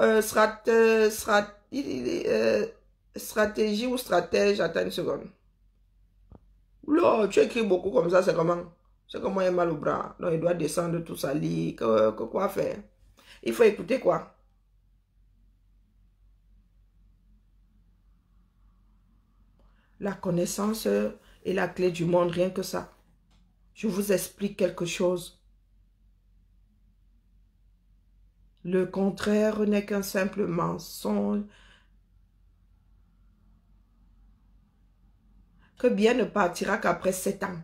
stratégie ou stratège, attends une seconde. Oula, tu écris beaucoup comme ça, c'est comment? C'est comment il a mal au bras. Donc, il doit descendre tout ça, lit, quoi faire? Il faut écouter quoi? La connaissance est la clé du monde, rien que ça. Je vous explique quelque chose. Le contraire n'est qu'un simple mensonge. Que bien ne partira qu'après 7 ans.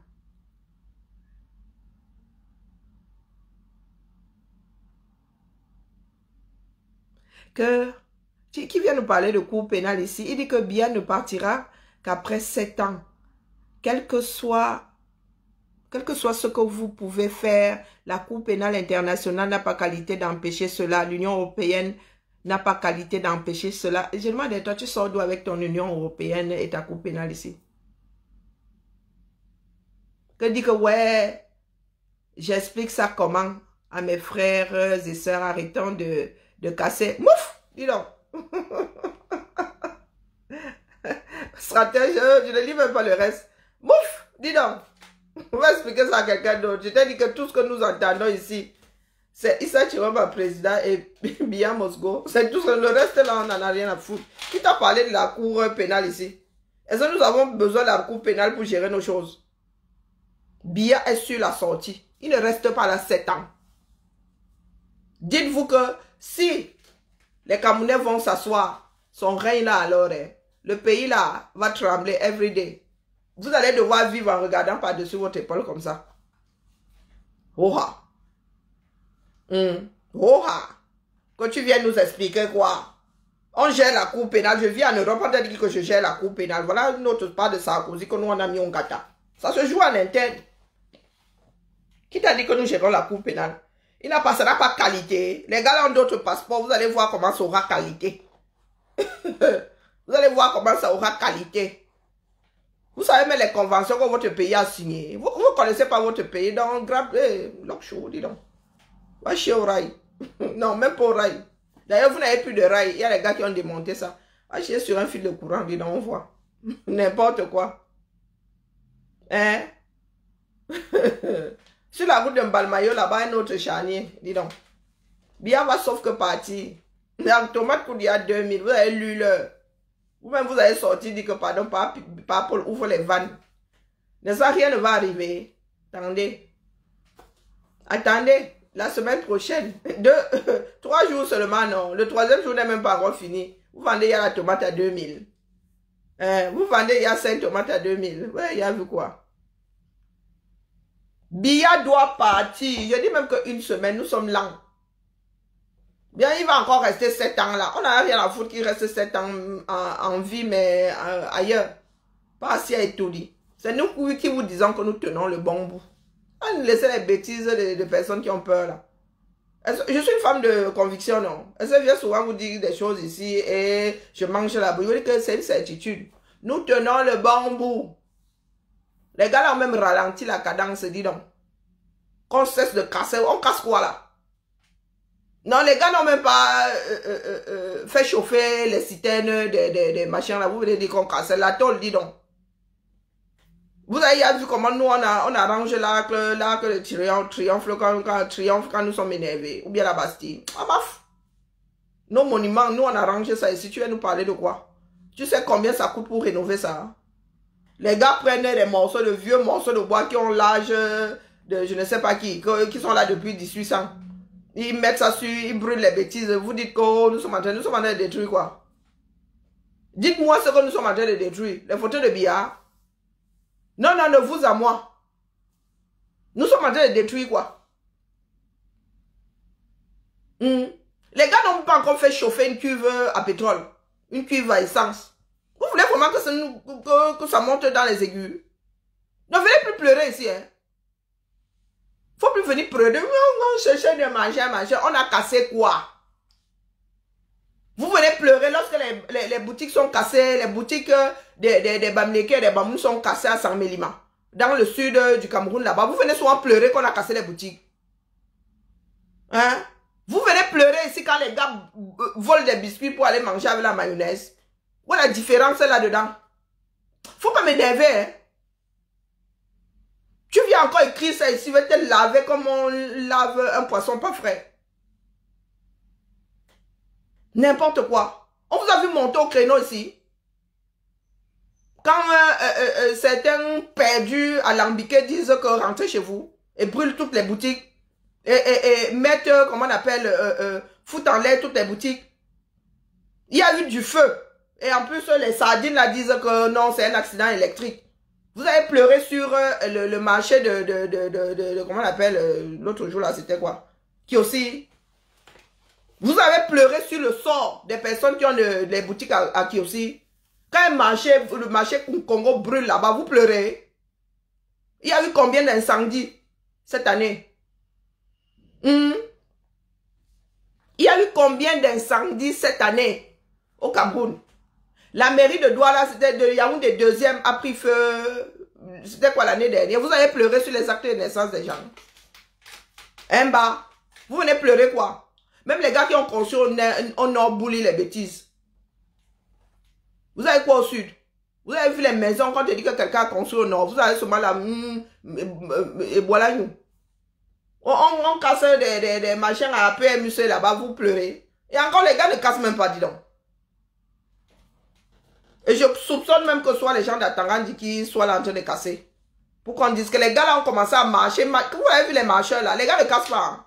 Qui vient nous parler de cour pénale ici? Il dit que bien ne partira qu'après 7 ans. Quel que soit ce que vous pouvez faire, la Cour pénale internationale n'a pas qualité d'empêcher cela. L'Union européenne n'a pas qualité d'empêcher cela. Je demande, toi, tu sors d'où avec ton Union européenne et ta Cour pénale ici? Que dit que, ouais, j'explique ça comment à mes frères et sœurs, arrêtant de casser. Mouf! Dis donc. Stratège, je ne lis même pas le reste. Mouf! Dis donc. On va expliquer ça à quelqu'un d'autre. Je t'ai dit que tout ce que nous entendons ici, c'est Issa Chiroma, président, et Biya Mosgo. C'est tout ce que le reste là, on n'en a rien à foutre. Qui t'a parlé de la cour pénale ici? Est-ce que nous avons besoin de la cour pénale pour gérer nos choses? Biya est sur la sortie. Il ne reste pas là 7 ans. Dites-vous que si les Camerounais vont s'asseoir, son règne là alors, le pays là va trembler every day. Vous allez devoir vivre en regardant par-dessus votre épaule comme ça. Oha. Oha. Quand tu viens nous expliquer quoi? On gère la cour pénale. Je vis en Europe, on t'a dit que je gère la cour pénale. Voilà une autre part de Sarkozy que nous on a mis en gata. Ça se joue en interne. Qui t'a dit que nous gérons la cour pénale? Il n'a pas, ça n'a pas qualité. Les gars là ont d'autres passeports. Vous allez voir comment ça aura qualité. Vous allez voir comment ça aura qualité. Vous savez même les conventions que votre pays a signées. Vous ne connaissez pas votre pays. Donc, grave, l'oxo, dis donc. Va chier au rail. Non, même pas au rail. D'ailleurs, vous n'avez plus de rail. Il y a les gars qui ont démonté ça. Va chier sur un fil de courant, dis donc, on voit. N'importe quoi. Hein? Sur la route de Mbalmayo, là-bas, un autre charnier, dis donc. Bien va sauf que partir. La tomate coûte il y a 2000. Vous avez lu le... Vous-même, vous avez sorti, dit que pardon, pas Paul ouvre les vannes. Mais ça, rien ne va arriver. Attendez. Attendez. la semaine prochaine. 3 jours seulement, non. Le 3e jour n'est même pas encore fini. Vous vendez, il y a la tomate à 2000. Vous vendez, il y a 5 tomates à 2000. Ouais, il y a vu quoi? Biya doit partir. Je dis même qu'une semaine, nous sommes lents. Bien, il va encore rester 7 ans là. On n'a rien à foutre qu'il reste 7 ans en vie, mais ailleurs. Pas assis à Etoli. C'est nous qui vous disons que nous tenons le bon bout. On laisse les bêtises de personnes qui ont peur là. Je suis une femme de conviction, non? Elle vient souvent vous dire des choses ici et je mange la boue. Je dis que c'est une certitude. Nous tenons le bon bout. Les gars là ont même ralenti la cadence, dis donc. Qu'on cesse de casser. On casse quoi là? Non, les gars n'ont même pas fait chauffer les citernes des machins là. Vous venez dire qu'on casse la tôle, dis donc. Vous avez vu comment nous on arrange l'arc de triomphe quand nous sommes énervés. Ou bien la Bastille. Ah baf. Nos monuments, nous on arrange ça. Et si tu veux nous parler de quoi? Tu sais combien ça coûte pour rénover ça? Les gars prennent des morceaux, de vieux morceaux de bois qui ont l'âge de je ne sais pas qui sont là depuis 1800. Ils mettent ça sur, ils brûlent les bêtises. Vous dites que nous sommes en train de détruire quoi? Dites-moi ce que nous sommes en train de détruire. Les fauteuils de billard. Non, non, de vous à moi. Nous sommes en train de détruire quoi? Les gars n'ont pas encore fait chauffer une cuve à pétrole. Une cuve à essence. Vous voulez vraiment que ça monte dans les aigus? Ne venez plus pleurer ici, hein. Faut plus venir pleurer. On cherchait de manger. On a cassé quoi? Vous venez pleurer lorsque les boutiques sont cassées, les boutiques des Bamlékés et des Bamous sont cassées à Saint-Mélima. Dans le sud du Cameroun, là-bas. Vous venez souvent pleurer qu'on a cassé les boutiques. Hein? Vous venez pleurer ici quand les gars volent des biscuits pour aller manger avec la mayonnaise. Où est la différence là-dedans? Faut pas m'énerver, hein? Tu viens encore écrire ça ici, je vais te laver comme on lave un poisson pas frais. N'importe quoi. On vous a vu monter au créneau ici. Quand certains perdus à l'ambiqué disent que rentrez chez vous et brûlent toutes les boutiques et mettent, comment on appelle, foutent en l'air toutes les boutiques. Il y a eu du feu. Et en plus, les sardines là disent que non, c'est un accident électrique. Vous avez pleuré sur le marché comment on appelle, l'autre jour là, c'était quoi? Qui aussi. Vous avez pleuré sur le sort des personnes qui ont les boutiques à Kiossi. Quand le marché Congo brûle là-bas, vous pleurez. Il y a eu combien d'incendies cette année? Il y a eu combien d'incendies cette année au Cameroun? La mairie de Douala, c'était de Yaoundé 2e, a pris feu. C'était quoi l'année dernière? Vous avez pleuré sur les actes de naissance des gens. Un bas. Vous venez pleurer quoi? Même les gars qui ont construit au nord bouli les bêtises. Vous avez quoi au sud? Vous avez vu les maisons quand tu dis que quelqu'un a construit au nord. Vous avez seulement là. Et voilà nous. On casse des machins à PMUC là-bas, vous pleurez. Et encore les gars ne cassent même pas, dis donc. Et je soupçonne même que ce soit les gens d'Atangandi qui soient là en train de casser. Pour qu'on dise que les gars là ont commencé à marcher. Vous avez vu les marcheurs là, les gars ne cassent pas. Hein.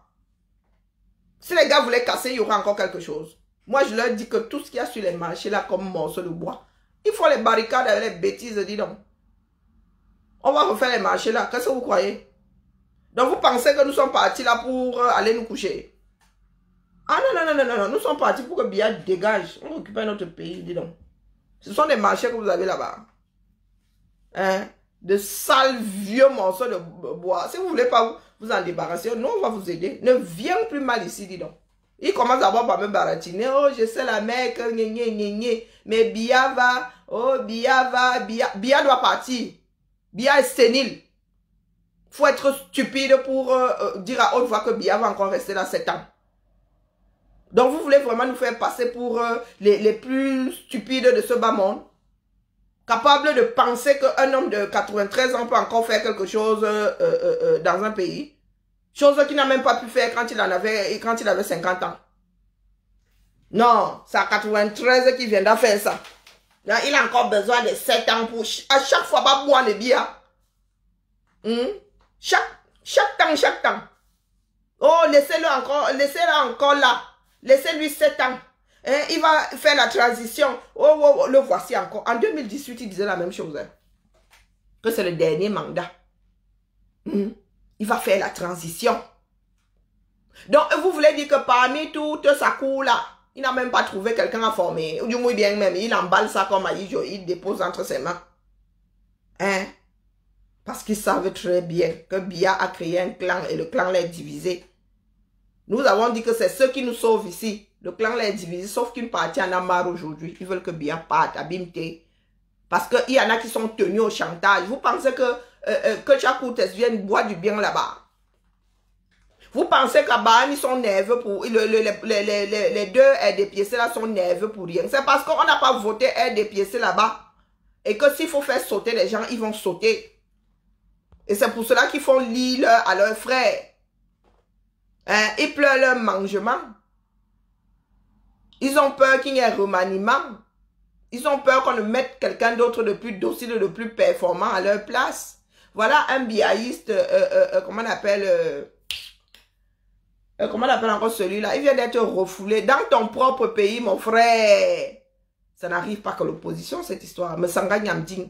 Si les gars voulaient casser, il y aura encore quelque chose. Moi, je leur dis que tout ce qu'il y a sur les marchés là comme morceaux de bois, il faut les barricades avec les bêtises, dis donc. On va refaire les marchés là. Qu'est-ce que vous croyez? Donc vous pensez que nous sommes partis là pour aller nous coucher? Ah non. Nous sommes partis pour que Biya dégage. On occupe notre pays, dis donc. Ce sont des marchés que vous avez là-bas. Hein? De sales vieux morceaux de bois. Si vous ne voulez pas vous en débarrasser, nous on va vous aider. Ne viens plus mal ici, dis donc. Il commence d'abord par me baratiner. Oh, je sais la mec, mais Biya va. Oh, Biya va. Biya doit partir. Biya est sénile. Faut être stupide pour dire à haute voix que Biya va encore rester là 7 ans. Donc vous voulez vraiment nous faire passer pour les plus stupides de ce bas monde? Capable de penser qu'un homme de 93 ans peut encore faire quelque chose dans un pays? Chose qu'il n'a même pas pu faire quand il avait 50 ans. Non, c'est à 93 qu'il viendra faire ça. Non, il a encore besoin de 7 ans pour à chaque fois pas boire le bière. Chaque temps. Oh, laissez-le encore là. Laissez-lui 7 ans. Hein, il va faire la transition. Oh, oh, oh, le voici encore. En 2018, il disait la même chose. Hein, que c'est le dernier mandat. Il va faire la transition. Donc, vous voulez dire que parmi toute sa cour là, il n'a même pas trouvé quelqu'un à former. Ou du moins bien même, il emballe ça comme Aïjo, il dépose entre ses mains. Hein? Parce qu'ils savent très bien que Biya a créé un clan et le clan l'est divisé. Nous avons dit que c'est ceux qui nous sauvent ici. Le clan l'est divisé, sauf qu'une partie en a marre aujourd'hui. Ils veulent que Biya parte, abîme-t. Parce qu'il y en a qui sont tenus au chantage. Vous pensez que Chakoutes vienne boire du bien là-bas? Vous pensez qu'à Baham, ils sont nerveux pour... Les deux RDPC là sont nerveux pour rien. C'est parce qu'on n'a pas voté RDPC là-bas. Et que s'il faut faire sauter les gens, ils vont sauter. Et c'est pour cela qu'ils font l'île à leurs frères. Hein? Ils pleurent leur mangement. Ils ont peur qu'il y ait un remaniement. Ils ont peur qu'on ne mette quelqu'un d'autre de plus docile, de plus performant à leur place. Voilà un biaïste, comment on appelle... comment on appelle encore celui-là? Il vient d'être refoulé dans ton propre pays, mon frère. Ça n'arrive pas que l'opposition, cette histoire. Me Sanga Nyamding.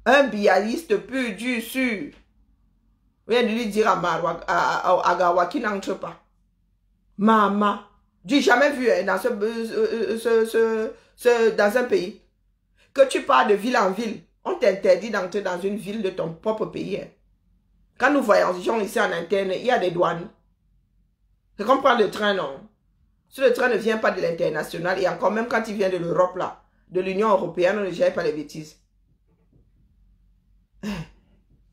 Un bialiste pur, dur, sûr. Vient de lui dire à Gawa qui n'entre pas. Maman. J'ai jamais vu hein, dans, dans un pays que tu pars de ville en ville. On t'interdit d'entrer dans une ville de ton propre pays. Hein. Quand nous voyageons ici en interne, il y a des douanes. C'est comme prendre le train, non? Si le train ne vient pas de l'international, et encore même quand il vient de l'Europe, là, de l'Union européenne, on ne gère pas les bêtises.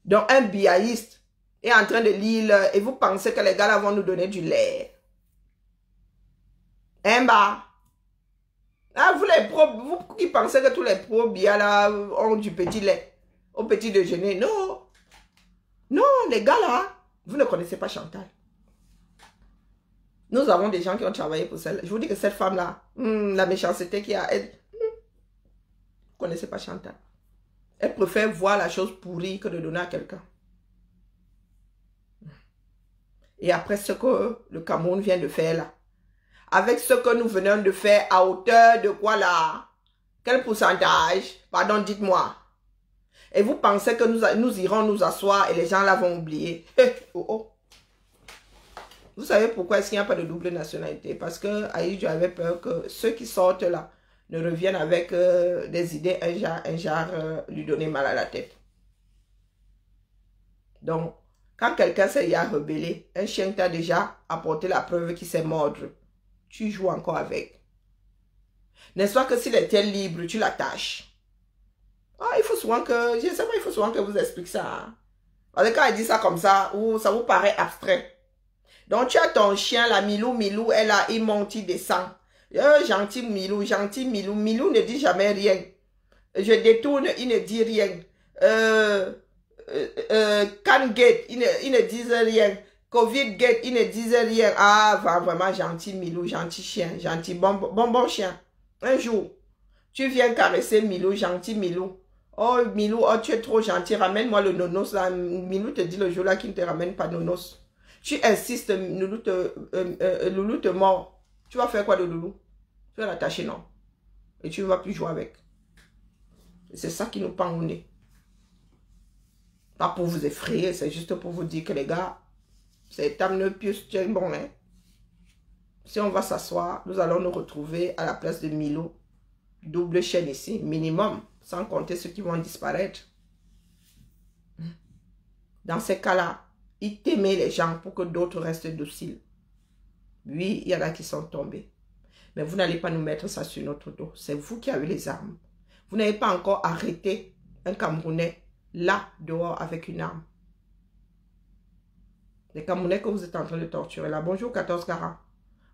Donc, un biaïste est en train de lire, et vous pensez que les gars là vont nous donner du lait. Hein, bah? Ah, vous qui pensez que tous les pro-bia là ont du petit lait au petit déjeuner. Non. Non, les gars là, vous ne connaissez pas Chantal. Nous avons des gens qui ont travaillé pour celle-là. Je vous dis que cette femme-là, la méchanceté qu'il y a, elle, vous ne connaissez pas Chantal. Elle préfère voir la chose pourrie que de donner à quelqu'un. Et après ce que le Cameroun vient de faire là, avec ce que nous venons de faire à hauteur de quoi là? Quel pourcentage? Pardon, dites-moi. Et vous pensez que nous irons nous asseoir et les gens là vont oublier? Oh, oh. Vous savez pourquoi est-ce qu'il n'y a pas de double nationalité? Parce que Aïdjo avait peur que ceux qui sortent là ne reviennent avec des idées, un genre lui donner mal à la tête. Donc, quand quelqu'un s'est rebellé, un chien t'a déjà apporté la preuve qu'il sait mordre. Tu joues encore avec. N'est-ce pas que s'il était libre, tu l'attaches? Ah, il faut souvent que, je sais pas, il faut souvent que vous explique ça. Hein? Parce que quand il dit ça comme ça, ça vous paraît abstrait. Donc, tu as ton chien, la Milou, elle a, il monte, il descend. Gentil Milou, Milou ne dit jamais rien. Je détourne, il ne dit rien. Can Gate, il ne disent rien. Covid Gate, il ne disent rien. Ah, vraiment gentil Milou, gentil chien, gentil bonbon chien. Un jour, tu viens caresser Milou, gentil Milou. Oh, Milou, oh, tu es trop gentil, ramène-moi le nonos là. Milou te dit le jour là qu'il ne te ramène pas nonos. Tu insistes, Loulou te mord. Tu vas faire quoi de Loulou? Tu vas l'attacher, non? Et tu ne vas plus jouer avec. C'est ça qui nous pend au nez. Pas pour vous effrayer, c'est juste pour vous dire que les gars, c'est amené plus bon, hein? Si on va s'asseoir, nous allons nous retrouver à la place de Milou. Double chaîne ici, minimum, sans compter ceux qui vont disparaître. Dans ces cas-là, il t'aimait les gens pour que d'autres restent dociles. Oui, il y en a qui sont tombés. Mais vous n'allez pas nous mettre ça sur notre dos. C'est vous qui avez les armes. Vous n'avez pas encore arrêté un Camerounais là, dehors, avec une arme. Les Camerounais que vous êtes en train de torturer là, bonjour 1440,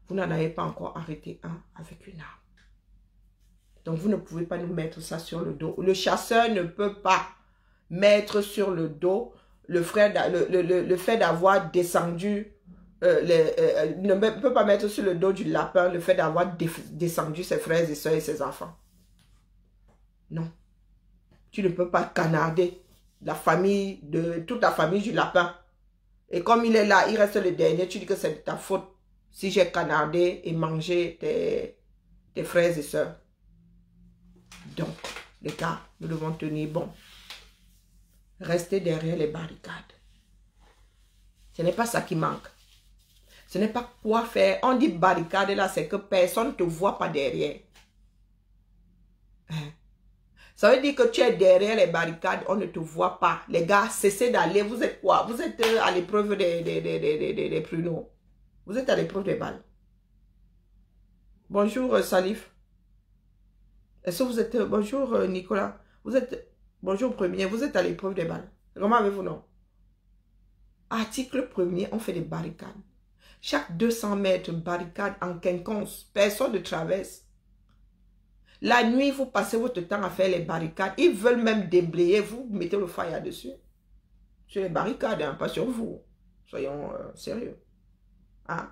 vous n'en avez pas encore arrêté un avec une arme. Donc vous ne pouvez pas nous mettre ça sur le dos. Le chasseur ne peut pas mettre sur le dos le fait d'avoir descendu, ne peut pas mettre sur le dos du lapin le fait d'avoir descendu ses frères et soeurs et ses enfants. Non. Tu ne peux pas canarder la famille toute la famille du lapin Et comme il est là, il reste le dernier, tu dis que c'est de ta faute si j'ai canardé et mangé tes frères et sœurs. Donc, les gars, nous devons tenir bon. Rester derrière les barricades. Ce n'est pas ça qui manque. Ce n'est pas quoi faire. On dit barricade là, c'est que personne ne te voit pas derrière. Ça veut dire que tu es derrière les barricades, on ne te voit pas. Les gars, cessez d'aller. Vous êtes quoi? Vous êtes à l'épreuve des pruneaux. Vous êtes à l'épreuve des balles. Bonjour Salif. Est-ce que vous êtes... Bonjour Nicolas. Vous êtes... Bonjour premier. Vous êtes à l'épreuve des balles. Comment avez-vous non? Article premier, on fait des barricades. Chaque 200 mètres, barricade en quinconce. Personne ne traverse. La nuit, vous passez votre temps à faire les barricades. Ils veulent même déblayer. Vous mettez le fire dessus. Sur les barricades, hein, pas sur vous. Soyons sérieux. Hein?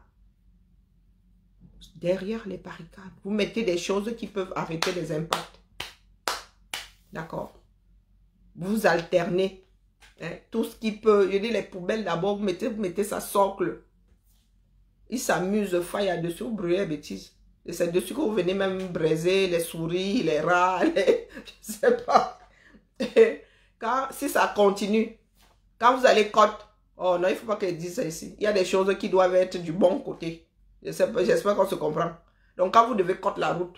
Derrière les barricades, vous mettez des choses qui peuvent arrêter les impacts. D'accord? Vous alternez. Hein? Tout ce qui peut... Je dis les poubelles d'abord, vous mettez ça socle. Ils s'amusent, fire dessus, vous brûlez les bêtises. Et c'est dessus que vous venez même braiser les souris, les rats, je sais pas. Si ça continue, quand vous allez côte, oh non, il ne faut pas que je dise ça ici. Il y a des choses qui doivent être du bon côté. J'espère qu'on se comprend. Donc quand vous devez côte la route,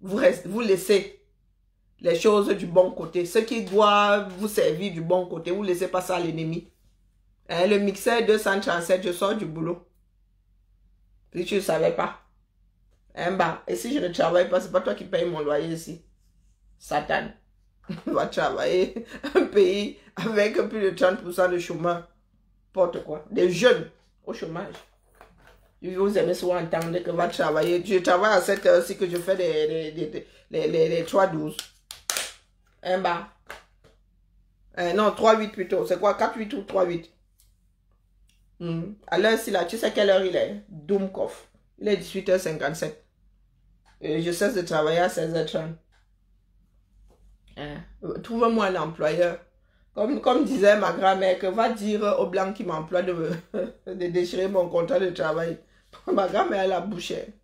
vous laissez les choses du bon côté. Ce qui doit vous servir du bon côté, vous ne laissez pas ça à l'ennemi. Hein, le mixeur 237, je sors du boulot. Si tu ne savais pas. Hein, bah, et si je ne travaille pas, c'est pas toi qui paye mon loyer ici. Satan. On va travailler un pays avec plus de 30% de chômage. N'importe quoi. Des jeunes au chômage. Vous aimez souvent entendre que va travailler. Je travaille à cette heure-ci que je fais les 3-12. Hein, bah. Non, 3-8 plutôt. C'est quoi? 4-8 ou 3-8? À l'heure-ci, là, tu sais quelle heure il est? Doomkoff. Il est 18h57. Et je cesse de travailler à 16h30. Hein? Trouve-moi un employeur. Comme disait ma grand-mère, que va dire au blanc qui m'emploie de déchirer mon contrat de travail. Ma grand-mère, elle a bouché.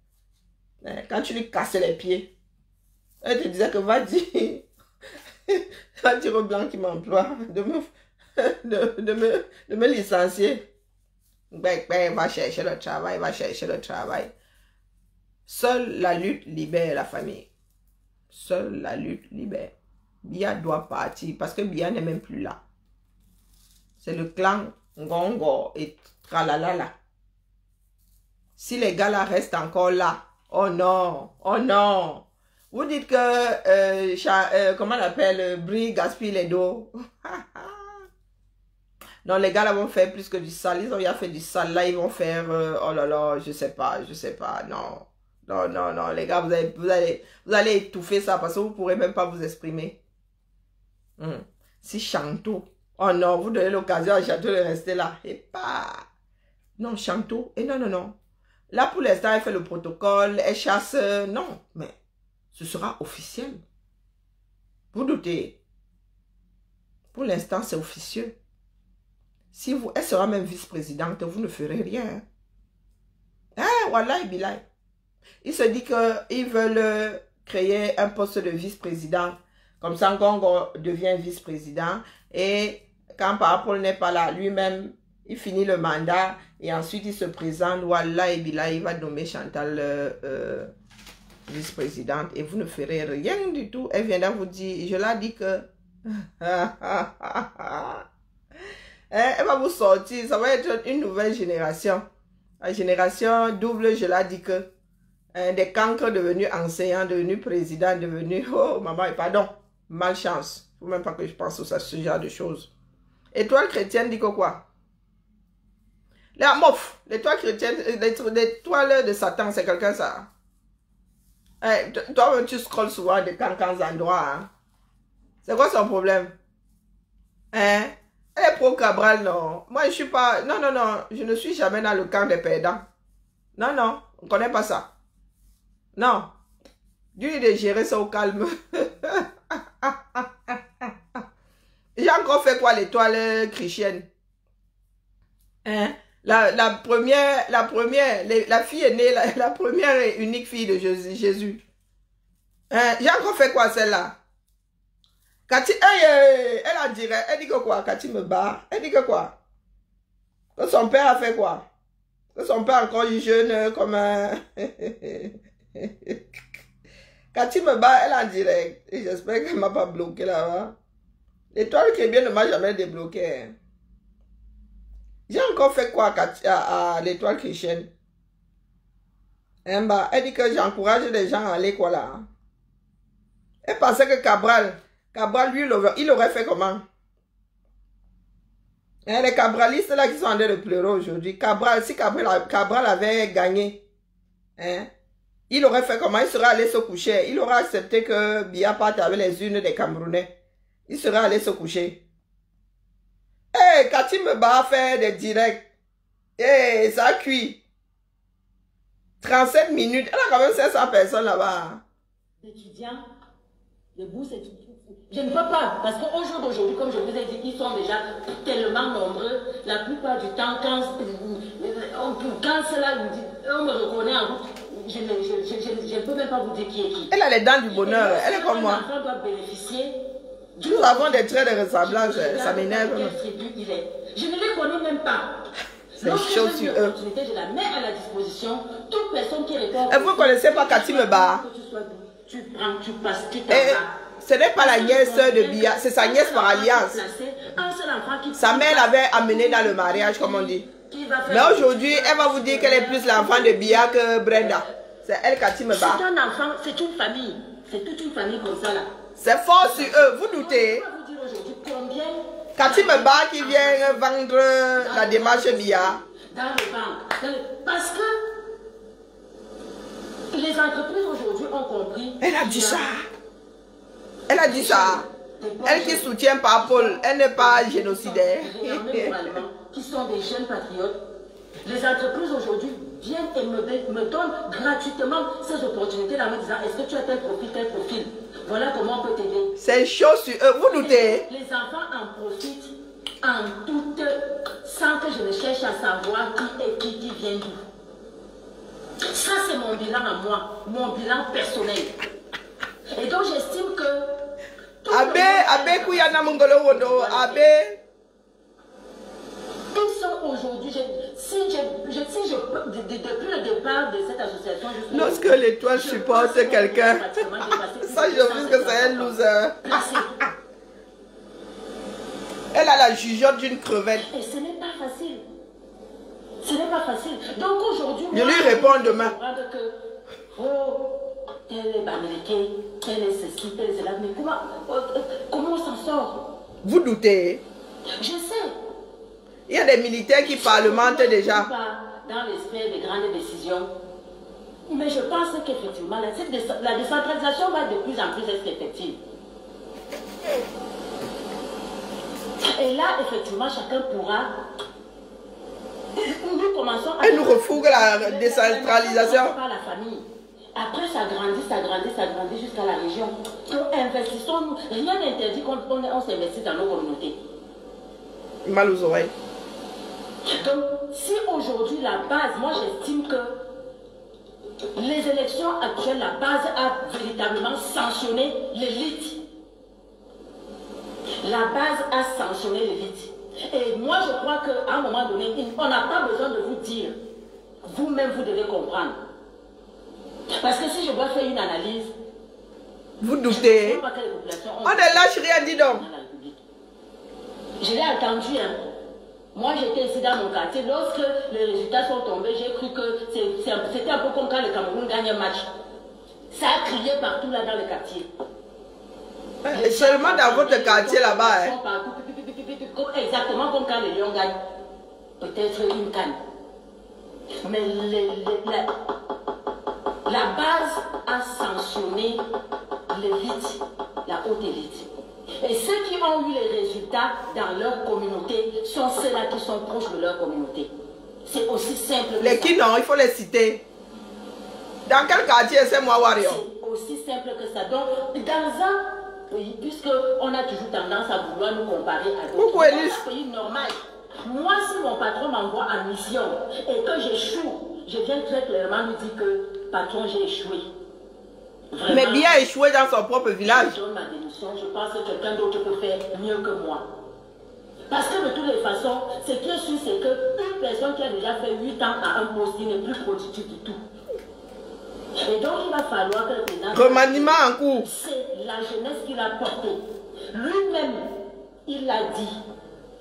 Hein? Quand tu lui cassais les pieds, elle te disait que va dire au blanc qui m'emploie de me licencier. Ben, va chercher le travail, va chercher le travail. Seule la lutte libère la famille. Seule la lutte libère. Bia doit partir parce que Bia n'est même plus là. C'est le clan Ngongo et Tralalala. Si les gars là restent encore là, oh non, oh non. Vous dites que, comment on appelle, Brie gaspille les dos. Non, les gars là vont faire plus que du sale. Ils ont déjà fait du sale. Là, ils vont faire, oh là là, je sais pas, non. Non, non, non, les gars, vous allez étouffer ça parce que vous ne pourrez même pas vous exprimer. Si Chantou, oh non, vous donnez l'occasion à Chantou de rester là. Et pas. Non, Chantou, et non, non, non. Là, pour l'instant, elle fait le protocole, elle chasse, non, mais ce sera officiel. Vous doutez. Pour l'instant, c'est officieux. Si elle sera même vice-présidente, vous ne ferez rien. Ah, voilà, Bilal. Il se dit qu'ils veulent créer un poste de vice-président. Comme ça, Ngongo devient vice-président. Et quand Parapol n'est pas là, lui-même, il finit le mandat. Et ensuite, il se présente. Voilà, et Bilal, il va nommer Chantal vice-présidente. Et vous ne ferez rien du tout. Elle viendra vous dire, je l'ai dit que... Elle va vous sortir. Ça va être une nouvelle génération. La génération double, je l'ai dit que... des cancres devenus enseignants, devenus présidents, devenus... Oh, maman, pardon. Malchance. Il ne faut même pas que je pense à ce genre de choses. Étoile chrétienne dit que quoi? La mof. L'étoile chrétienne, l'étoile de Satan, c'est quelqu'un ça. Toi, tu scrolles souvent des cancans endroits. Hein? C'est quoi son problème? Hein? Elle est pro-Cabral, non. Moi, je suis pas... Non, non, non. Je ne suis jamais dans le camp des perdants. Non, non. On ne connaît pas ça. Non. Dieu de gérer ça au calme. J'ai encore fait quoi l'étoile chrétienne? Hein? La fille aînée, la première et unique fille de Jésus. Hein? J'ai encore fait quoi celle-là? Cathy, elle a dit, elle dit que quoi? Cathy me bat. Elle dit que quoi? Que son père a fait quoi? Que son père encore jeune comme un... Cathy me bat, elle en direct. Et j'espère qu'elle ne m'a pas bloqué là-bas. L'étoile qui est bien ne m'a jamais débloqué. Hein. J'ai encore fait quoi à l'étoile chrétienne? Hein, bah, elle dit que j'encourage les gens à aller quoi là. Elle pensait que Cabral, lui, il aurait fait comment? Hein, les cabralistes là qui sont en train de pleurer aujourd'hui. Si Cabral avait gagné, hein, il aurait fait comment? Il serait allé se coucher. Il aurait accepté que Biya parte avec les unes des Camerounais. Il serait allé se coucher. Hey, Cathy me bat faire des directs. Hey, ça cuit. 37 minutes. Elle a quand même 500 personnes là-bas. Étudiants, debout, c'est tout. Je ne peux pas, parce qu'au jour d'aujourd'hui, comme je vous ai dit, ils sont déjà tellement nombreux. La plupart du temps, quand cela me dit, on me reconnaît en route, je ne peux même pas vous dire qui est qui. Elle a les dents du bonheur, elle est comme moi. L'enfant doit bénéficier. Nous avons des traits de ressemblance, ça m'énerve. Je ne les connais même pas. C'est chaud sur eux. Je la mets à la disposition. Toute personne qui répond. Et vous ne connaissez pas Cathy Meba? Tu prends, tu passes, tu t'en vas. Ce n'est pas la nièce de Biya, c'est sa nièce par alliance. Sa mère l'avait amenée dans le mariage, comme on dit. Mais aujourd'hui, elle va vous dire qu'elle est plus l'enfant de Biya que Brenda. C'est elle, Cathy Meba. C'est un enfant, c'est une famille. C'est toute une famille comme ça là. C'est fort sur eux, vous doutez. Cathy Meba qui vient vendre la démarche Biya. Dans les banques. Parce que les entreprises aujourd'hui ont compris. Elle a dit ça. Elle a dit ça. Elle qui soutient pas Paul, elle n'est pas génocidaire. Qui sont des jeunes patriotes. Les entreprises aujourd'hui viennent et me donnent gratuitement ces opportunités en me disant est-ce que tu as tel profil, voilà comment on peut t'aider. C'est chaud sur eux, vous doutez. Les enfants en profitent en toute, sans que je ne cherche à savoir qui est qui vient d'où. Ça c'est mon bilan à moi, mon bilan personnel. Et donc j'estime que Abe Kouyana Mongolo Wodo, Abe. Ils sont aujourd'hui, depuis le départ de cette association, lorsque l'étoile supporte quelqu'un, ça je trouve que c'est un loser. Elle a la jugeote d'une crevette. Et ce n'est pas facile. Ce n'est pas facile. Donc aujourd'hui, je lui réponds demain. Tel est américain, tel est ceci, tel est cela. Mais comment on s'en sort? Vous doutez? Je sais. Il y a des militaires qui parlementent déjà. Dans les sphères de grandes décisions. Mais je pense qu'effectivement, la décentralisation va de plus en plus être effective. Et là, effectivement, chacun pourra... Nous commençons à... Elle nous refougue la décentralisation. Par la famille. Après, ça grandit jusqu'à la région. Donc, investissons-nous. Rien n'interdit qu'on s'investisse dans nos communautés. Mal aux oreilles. Donc, si aujourd'hui la base, moi j'estime que les élections actuelles, la base a véritablement sanctionné l'élite. La base a sanctionné l'élite. Et moi je crois qu'à un moment donné, on n'a pas besoin de vous dire. Vous-même, vous devez comprendre. Parce que si je dois faire une analyse, vous doutez. On ne lâche rien, dis donc. Je l'ai entendu, hein. Moi, j'étais ici dans mon quartier. Lorsque les résultats sont tombés, j'ai cru que c'était un peu comme quand le Cameroun gagne un match. Ça a crié partout là dans le quartier. Et seulement dans votre quartier là-bas. Hein. Exactement comme quand les Lions gagnent. Peut-être une canne. Mais la base a sanctionné l'élite, la haute élite. Et ceux qui ont eu les résultats dans leur communauté sont ceux-là qui sont proches de leur communauté. C'est aussi simple que ça. Les qui non, il faut les citer. Dans quel quartier c'est moi, Wario? C'est aussi simple que ça. Donc, dans un pays, puisqu'on a toujours tendance à vouloir nous comparer à d'autres pays normal. Moi, si mon patron m'envoie en mission et que j'échoue, je viens très clairement lui dire que, patron, j'ai échoué. Vraiment, mais Bia a échoué dans son propre village. Je donne ma démission, je pense que quelqu'un d'autre peut faire mieux que moi. Parce que de toutes les façons, ce qui est sûr, c'est qu'une personne qui a déjà fait 8 ans à un poste, il n'est plus productif du tout. Et donc, il va falloir que le président... Remaniement en cours. C'est la jeunesse qu'il a portée. Lui-même, il a dit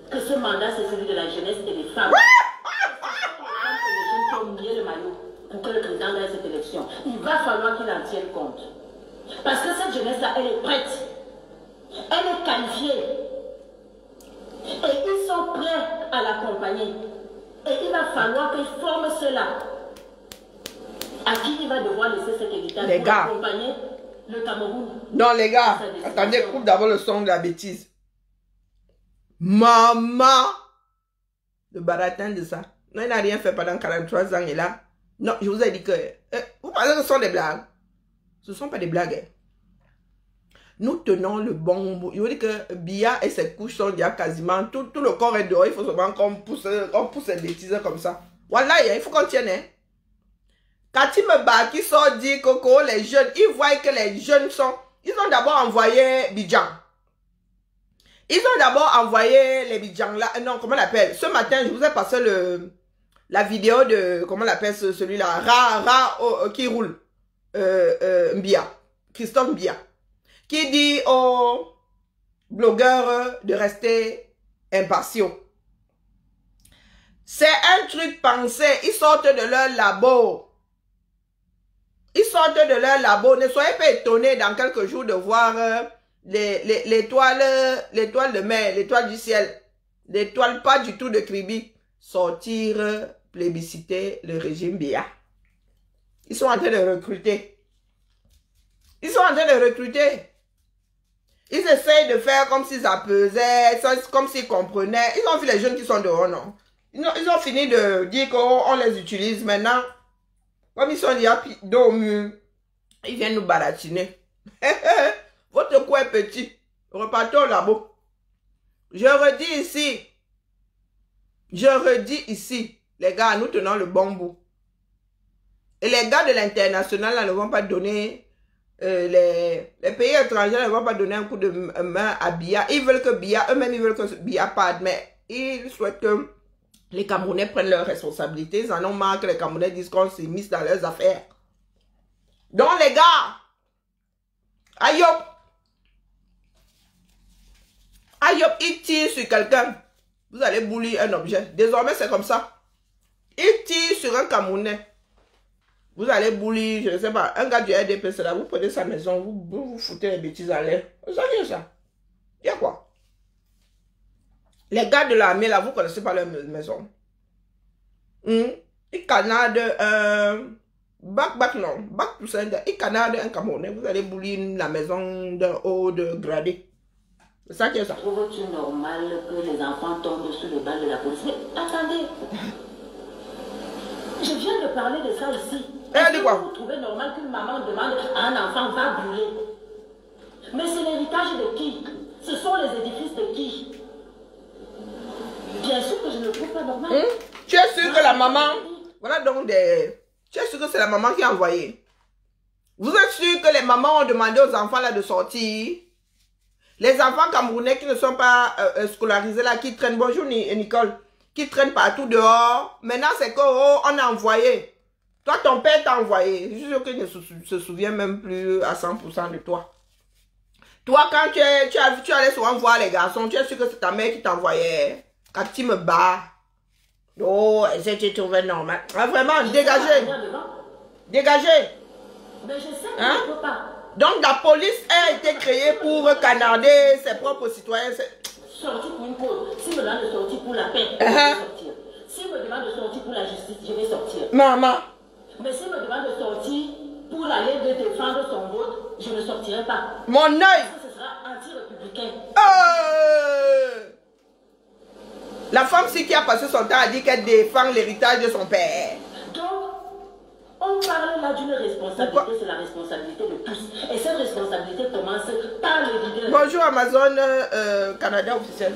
que ce mandat, c'est celui de la jeunesse et des femmes. C'est les jeunes qui ont mouillé le maillot pour que le président gagne cette élection. Il va falloir qu'il en tienne compte. Parce que cette jeunesse-là, elle est prête. Elle est qualifiée. Et ils sont prêts à l'accompagner. Et il va falloir qu'ils forment cela. À qui il va devoir laisser cet héritage pour accompagner le Cameroun. Non, les gars, attendez, coupe d'abord le son de la bêtise. Maman, le baratin de ça. Non, il n'a rien fait pendant 43 ans et là. Non, je vous ai dit que... vous pensez que ce sont des blagues? Ce ne sont pas des blagues. Hein. Nous tenons le bon bout. Je vous dis que Bia et ses couches sont déjà quasiment... Tout le corps est dehors. Il faut seulement qu'on pousse les bêtises comme ça. Voilà, il faut qu'on tienne. Hein. Quand il me bat, qui sort dire Coco, les jeunes, ils voient que les jeunes sont... Ils ont d'abord envoyé Bidjan. Ils ont d'abord envoyé les Bidjan là. Non, comment on l'appelle? Ce matin, je vous ai passé la vidéo de... Comment on l'appelle celui-là? Qui roule. Mbia. Christophe Mbia. Qui dit aux blogueurs de rester impartiaux. C'est un truc pensé. Ils sortent de leur labo. Ils sortent de leur labo. Ne soyez pas étonnés dans quelques jours de voir l'étoile de mer, l'étoile du ciel, l'étoile pas du tout de Kribi, sortir plébisciter le régime Bia. Ils sont en train de recruter. Ils sont en train de recruter. Ils essayent de faire comme s'ils apaisaient, comme s'ils comprenaient. Ils ont vu les jeunes qui sont dehors, non? Ils ont fini de dire qu'on les utilise maintenant. Comme ils sont déjà dos au mur, ils viennent nous baratiner. Votre cou est petit. Repartons au labo. Je redis ici, les gars, nous tenons le bon bout. Et les gars de l'international ne vont pas donner, les pays étrangers ne vont pas donner un coup de main à Bia. Ils veulent que Bia, eux-mêmes, ils veulent que Bia parte, mais ils souhaitent que les Camerounais prennent leurs responsabilités. Ils en ont marre que les Camerounais disent qu'on s'est mis dans leurs affaires. Donc les gars, Ayop, il tire sur quelqu'un. Vous allez boulir un objet. Désormais, c'est comme ça. Il tire sur un Camerounais. Vous allez boulir, je ne sais pas, un gars du RDP, c'est là, vous prenez sa maison, vous foutez les bêtises à l'air. Ça vient ça. Il y a quoi? Les gars de l'armée, là, vous ne connaissez pas leur maison. Ils canadent bac tout ça. Ils canadent un Camerounais. Vous allez boulir la maison d'un haut de gradé. C'est ça qui est ça. Trouves-tu normal que les enfants tombent sous le bal de la police? Mais attendez. Je viens de parler de ça ici. Est-ce que vous trouvez normal qu'une maman demande à un enfant va brûler? Mais c'est l'héritage de qui? Ce sont les édifices de qui? Bien sûr que je ne le trouve pas normal. Tu es sûr que la maman... Voilà donc des... Tu es sûr que c'est la maman qui a envoyé? Vous êtes sûr que les mamans ont demandé aux enfants là de sortir? Les enfants camerounais qui ne sont pas scolarisés là, qui traînent... Bonjour Nicole. Qui traînent partout dehors. Maintenant c'est qu'on a envoyé. Toi ton père t'a envoyé. Je suis sûr qu'il ne se souvient même plus à 100% de toi. Toi quand tu allais souvent voir les garçons, tu es sûr que c'est ta mère qui t'envoyait. Quand tu me bats, oh, elle s'est trouvée normal. Ah, vraiment, dégagez. Dégagez. Mais je sais que je ne peux pas. Donc, la police a été créée pour canarder ses propres citoyens. Sortir pour une cause. Si me demande de sortir pour la paix, je vais sortir. Si me demande de sortir pour la justice, je vais sortir. Maman. Mais si me demande de sortir pour aller de défendre son vote, je ne sortirai pas. Mon œil. Parce que ce sera anti-républicain. La femme-ci qui a passé son temps à dire qu'elle défend l'héritage de son père. Donc, on parle là d'une responsabilité, c'est la responsabilité de tous. Et cette responsabilité commence par le leader. Bonjour Amazon Canada officiel.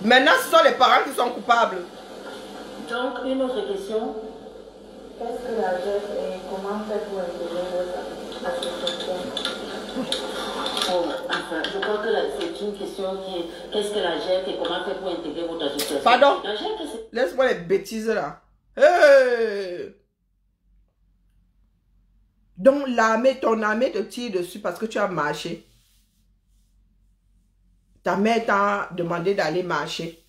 Maintenant, ce sont les parents qui sont coupables. Donc, une autre question. Qu'est-ce que la GEF et comment faire pour intégrer votre association? Oh, enfin, je crois que c'est une question qui est qu'est-ce que la GEF et comment faire pour intégrer votre association? Pardon? La GEF, c'est... Laisse-moi les bêtises là. Hey! Donc l'armée, ton armée te tire dessus parce que tu as marché. Ta mère t'a demandé d'aller marcher.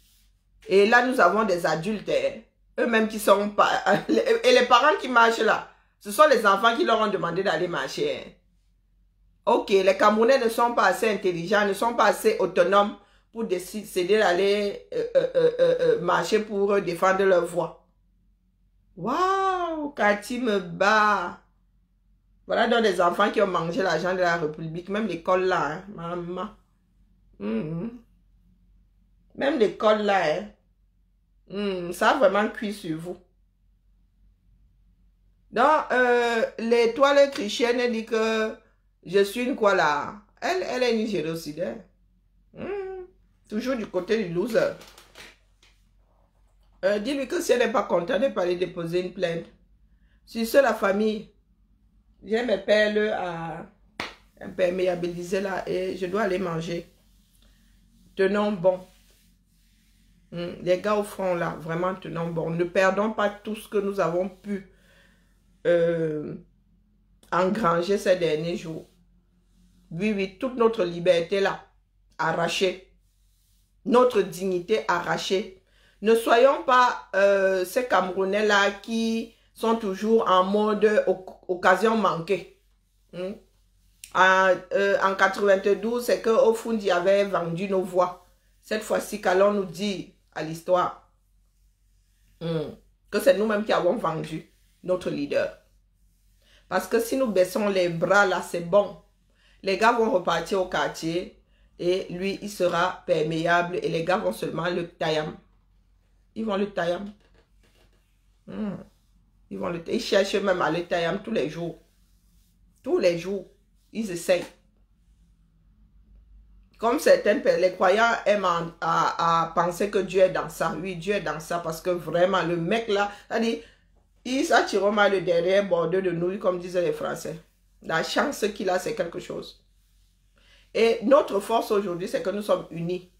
Et là, nous avons des adultes, hein, eux-mêmes qui sont pas... Et les parents qui marchent là, ce sont les enfants qui leur ont demandé d'aller marcher. Hein. Ok, les Camerounais ne sont pas assez intelligents, ne sont pas assez autonomes pour décider d'aller marcher pour défendre leur voix. Waouh, Cathy me bat. Voilà donc des enfants qui ont mangé l'argent de la République, même l'école là, hein, maman. Même l'école là, hein. Ça a vraiment cuit sur vous. Donc, l'étoile chrétienne dit que je suis une quoi là. Elle est une génocidaire. Toujours du côté du loser. Dis-lui que si elle n'est pas contente, elle peut aller déposer une plainte. Si c'est la famille, j'ai mes perles à imperméabiliser là et je dois aller manger. Tenons bon. Les gars au front là, vraiment tenons bon. Ne perdons pas tout ce que nous avons pu engranger ces derniers jours. Oui, toute notre liberté là, arrachée. Notre dignité arrachée. Ne soyons pas ces Camerounais là qui sont toujours en mode occasion manquée. En 92, c'est que Ofundi avait vendu nos voix. Cette fois-ci, qu'allons-nous dire à l'histoire que c'est nous-mêmes qui avons vendu notre leader. Parce que si nous baissons les bras là, c'est bon. Les gars vont repartir au quartier et lui, il sera perméable et les gars vont seulement le taillam. Ils vont le taillam. Ils cherchent même à le taillam tous les jours. Tous les jours. Ils essayent. Comme certaines, les croyants aiment à penser que Dieu est dans ça. Oui, Dieu est dans ça parce que vraiment, le mec là, c'est-à-dire, il s'attire mal le derrière bordeux de nouilles, comme disaient les Français. La chance qu'il a, c'est quelque chose. Et notre force aujourd'hui, c'est que nous sommes unis.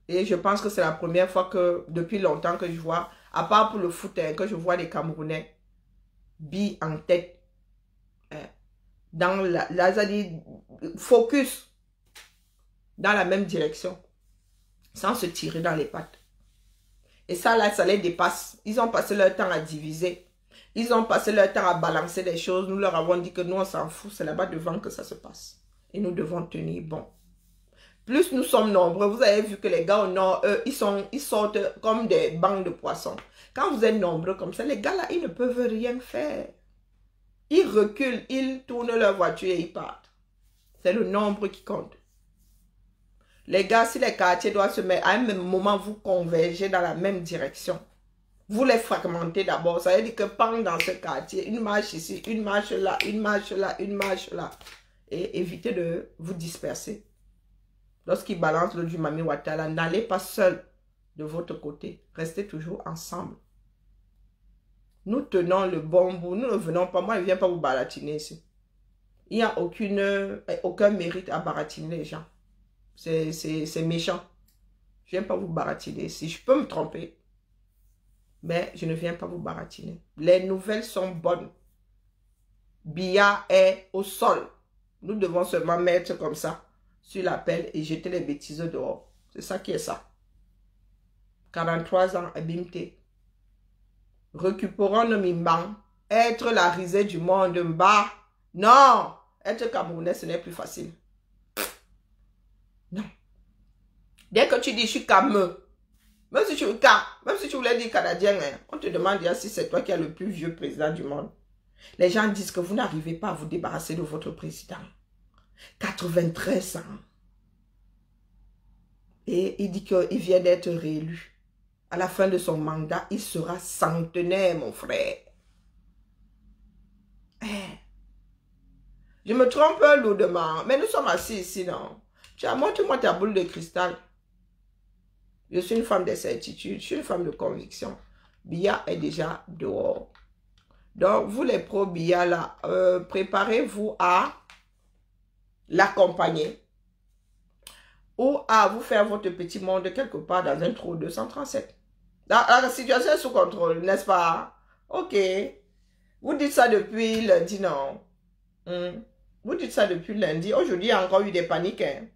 Et je pense que c'est la première fois que, depuis longtemps que je vois, à part pour le foot, que je vois les Camerounais billes en tête. Dans focus dans la même direction, sans se tirer dans les pattes. Et ça, là, ça les dépasse. Ils ont passé leur temps à diviser. Ils ont passé leur temps à balancer des choses. Nous leur avons dit que nous, on s'en fout. C'est là-bas devant que ça se passe. Et nous devons tenir bon. Plus nous sommes nombreux, vous avez vu que les gars au nord, eux, ils sortent comme des bancs de poissons. Quand vous êtes nombreux comme ça, les gars là, ils ne peuvent rien faire. Ils reculent, ils tournent leur voiture et ils partent. C'est le nombre qui compte. Les gars, si les quartiers doivent se mettre à un même moment, vous convergez dans la même direction. Vous les fragmentez d'abord. Ça veut dire que pendant ce quartier, une marche ici, une marche là, une marche là, une marche là. Et évitez de vous disperser. Lorsqu'ils balancent le Mami Ouattara, n'allez pas seul de votre côté. Restez toujours ensemble. Nous tenons le bon bout. Nous ne venons pas. Moi, je ne viens pas vous baratiner ici. Il n'y a aucun mérite à baratiner les gens. C'est méchant. Je ne viens pas vous baratiner ici. Je peux me tromper. Mais je ne viens pas vous baratiner. Les nouvelles sont bonnes. Biya est au sol. Nous devons seulement mettre comme ça sur la pelle et jeter les bêtises dehors. C'est ça qui est ça. 43 ans, abimté. Récupérons nos mimbans. Être la risée du monde. Mba. Non. Être Camerounais, ce n'est plus facile. Non. Dès que tu dis je suis Cameroun, même si tu voulais dire Canadien, hein, on te demande si c'est toi qui es le plus vieux président du monde. Les gens disent que vous n'arrivez pas à vous débarrasser de votre président. 93 ans. Et il dit qu'il vient d'être réélu. À la fin de son mandat, il sera centenaire, mon frère. Je me trompe lourdement, mais nous sommes assis ici, non? Montre-moi ta boule de cristal. Je suis une femme de certitude, je suis une femme de conviction. Biya est déjà dehors. Donc, vous les pro-Biya là, préparez-vous à l'accompagner ou à vous faire votre petit monde quelque part dans un trou 237. La situation est sous contrôle, n'est-ce pas? Ok. Vous dites ça depuis lundi, non? Vous dites ça depuis lundi. Aujourd'hui, il y a encore eu des paniques. Hein?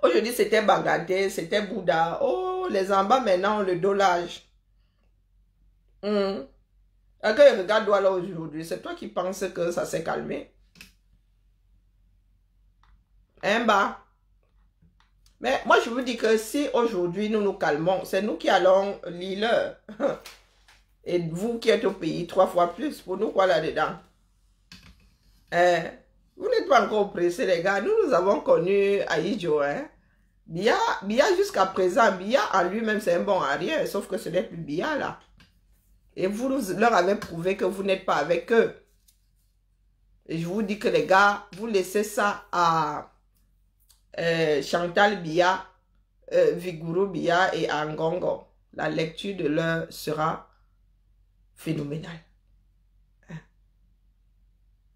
Aujourd'hui, c'était Bagadé, c'était Bouddha. Oh, les en bas maintenant, le dolage. Quand il regarde toi là aujourd'hui, c'est toi qui penses que ça s'est calmé. Un bas. Mais moi, je vous dis que si aujourd'hui nous nous calmons, c'est nous qui allons lire. Et vous qui êtes au pays 3 fois plus, pour nous quoi là-dedans? Vous n'êtes pas encore pressés, les gars. Nous avons connu Aïdjo. Hein? Biya jusqu'à présent, Biya en lui-même, c'est un bon à rien. Sauf que ce n'est plus Biya là. Et vous leur avez prouvé que vous n'êtes pas avec eux. Et je vous dis que les gars, vous laissez ça à Chantal Biya, Viguru Biya et Ngongo. La lecture de leur sera phénoménale.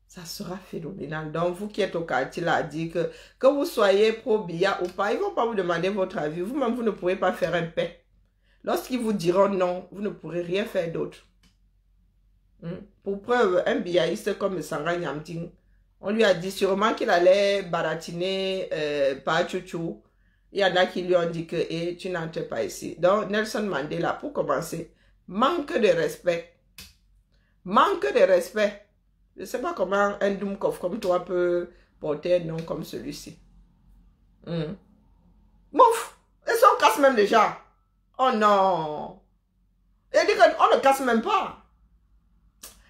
Ça sera phénoménal. Donc, vous qui êtes au quartier là, dit que vous soyez pro-Biya ou pas, ils ne vont pas vous demander votre avis. Vous-même, vous ne pourrez pas faire un paix. Lorsqu'ils vous diront non, vous ne pourrez rien faire d'autre. Pour preuve, un biaïste comme Sanga Nyamting, on lui a dit sûrement qu'il allait baratiner par Chouchou. Il y en a qui lui ont dit que tu n'entres pas ici. Donc, Nelson Mandela, pour commencer, manque de respect. Manque de respect. Je ne sais pas comment un Doumkov comme toi peut porter un nom comme celui-ci. Mouf! Et ça, on casse même déjà. Oh non! Il dit qu'on ne casse même pas.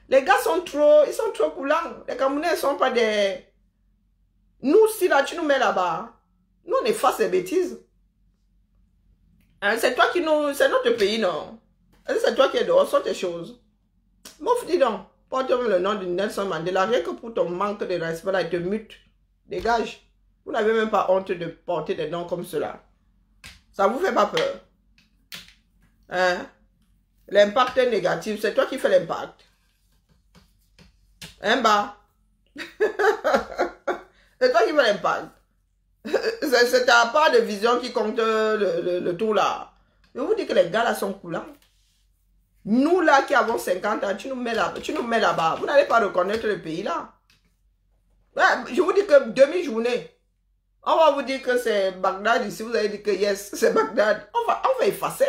Les gars sont trop coulants. Les Camerounais ne sont pas des... Nous, si là, tu nous mets là-bas, nous, on efface les bêtises. Hein, c'est toi qui nous... C'est notre pays, non? C'est toi qui es dehors, sont tes choses. Mouf, dis donc. Porte-moi le nom de Nelson Mandela. Rien que pour ton manque de respect, là, il te mute. Dégage. Vous n'avez même pas honte de porter des noms comme cela. Ça vous fait pas peur? Hein? L'impact est négatif. C'est toi qui fais l'impact. Hein, bah? C'est toi qui fais l'impact. C'est ta part de vision qui compte le tout là. Je vous dis que les gars là sont coulants. Nous là qui avons 50 ans, tu nous mets là-bas. Vous n'allez pas reconnaître le pays là. Ouais, je vous dis que demi-journée. On va vous dire que c'est Bagdad ici. Vous allez dire que yes, c'est Bagdad. On va effacer.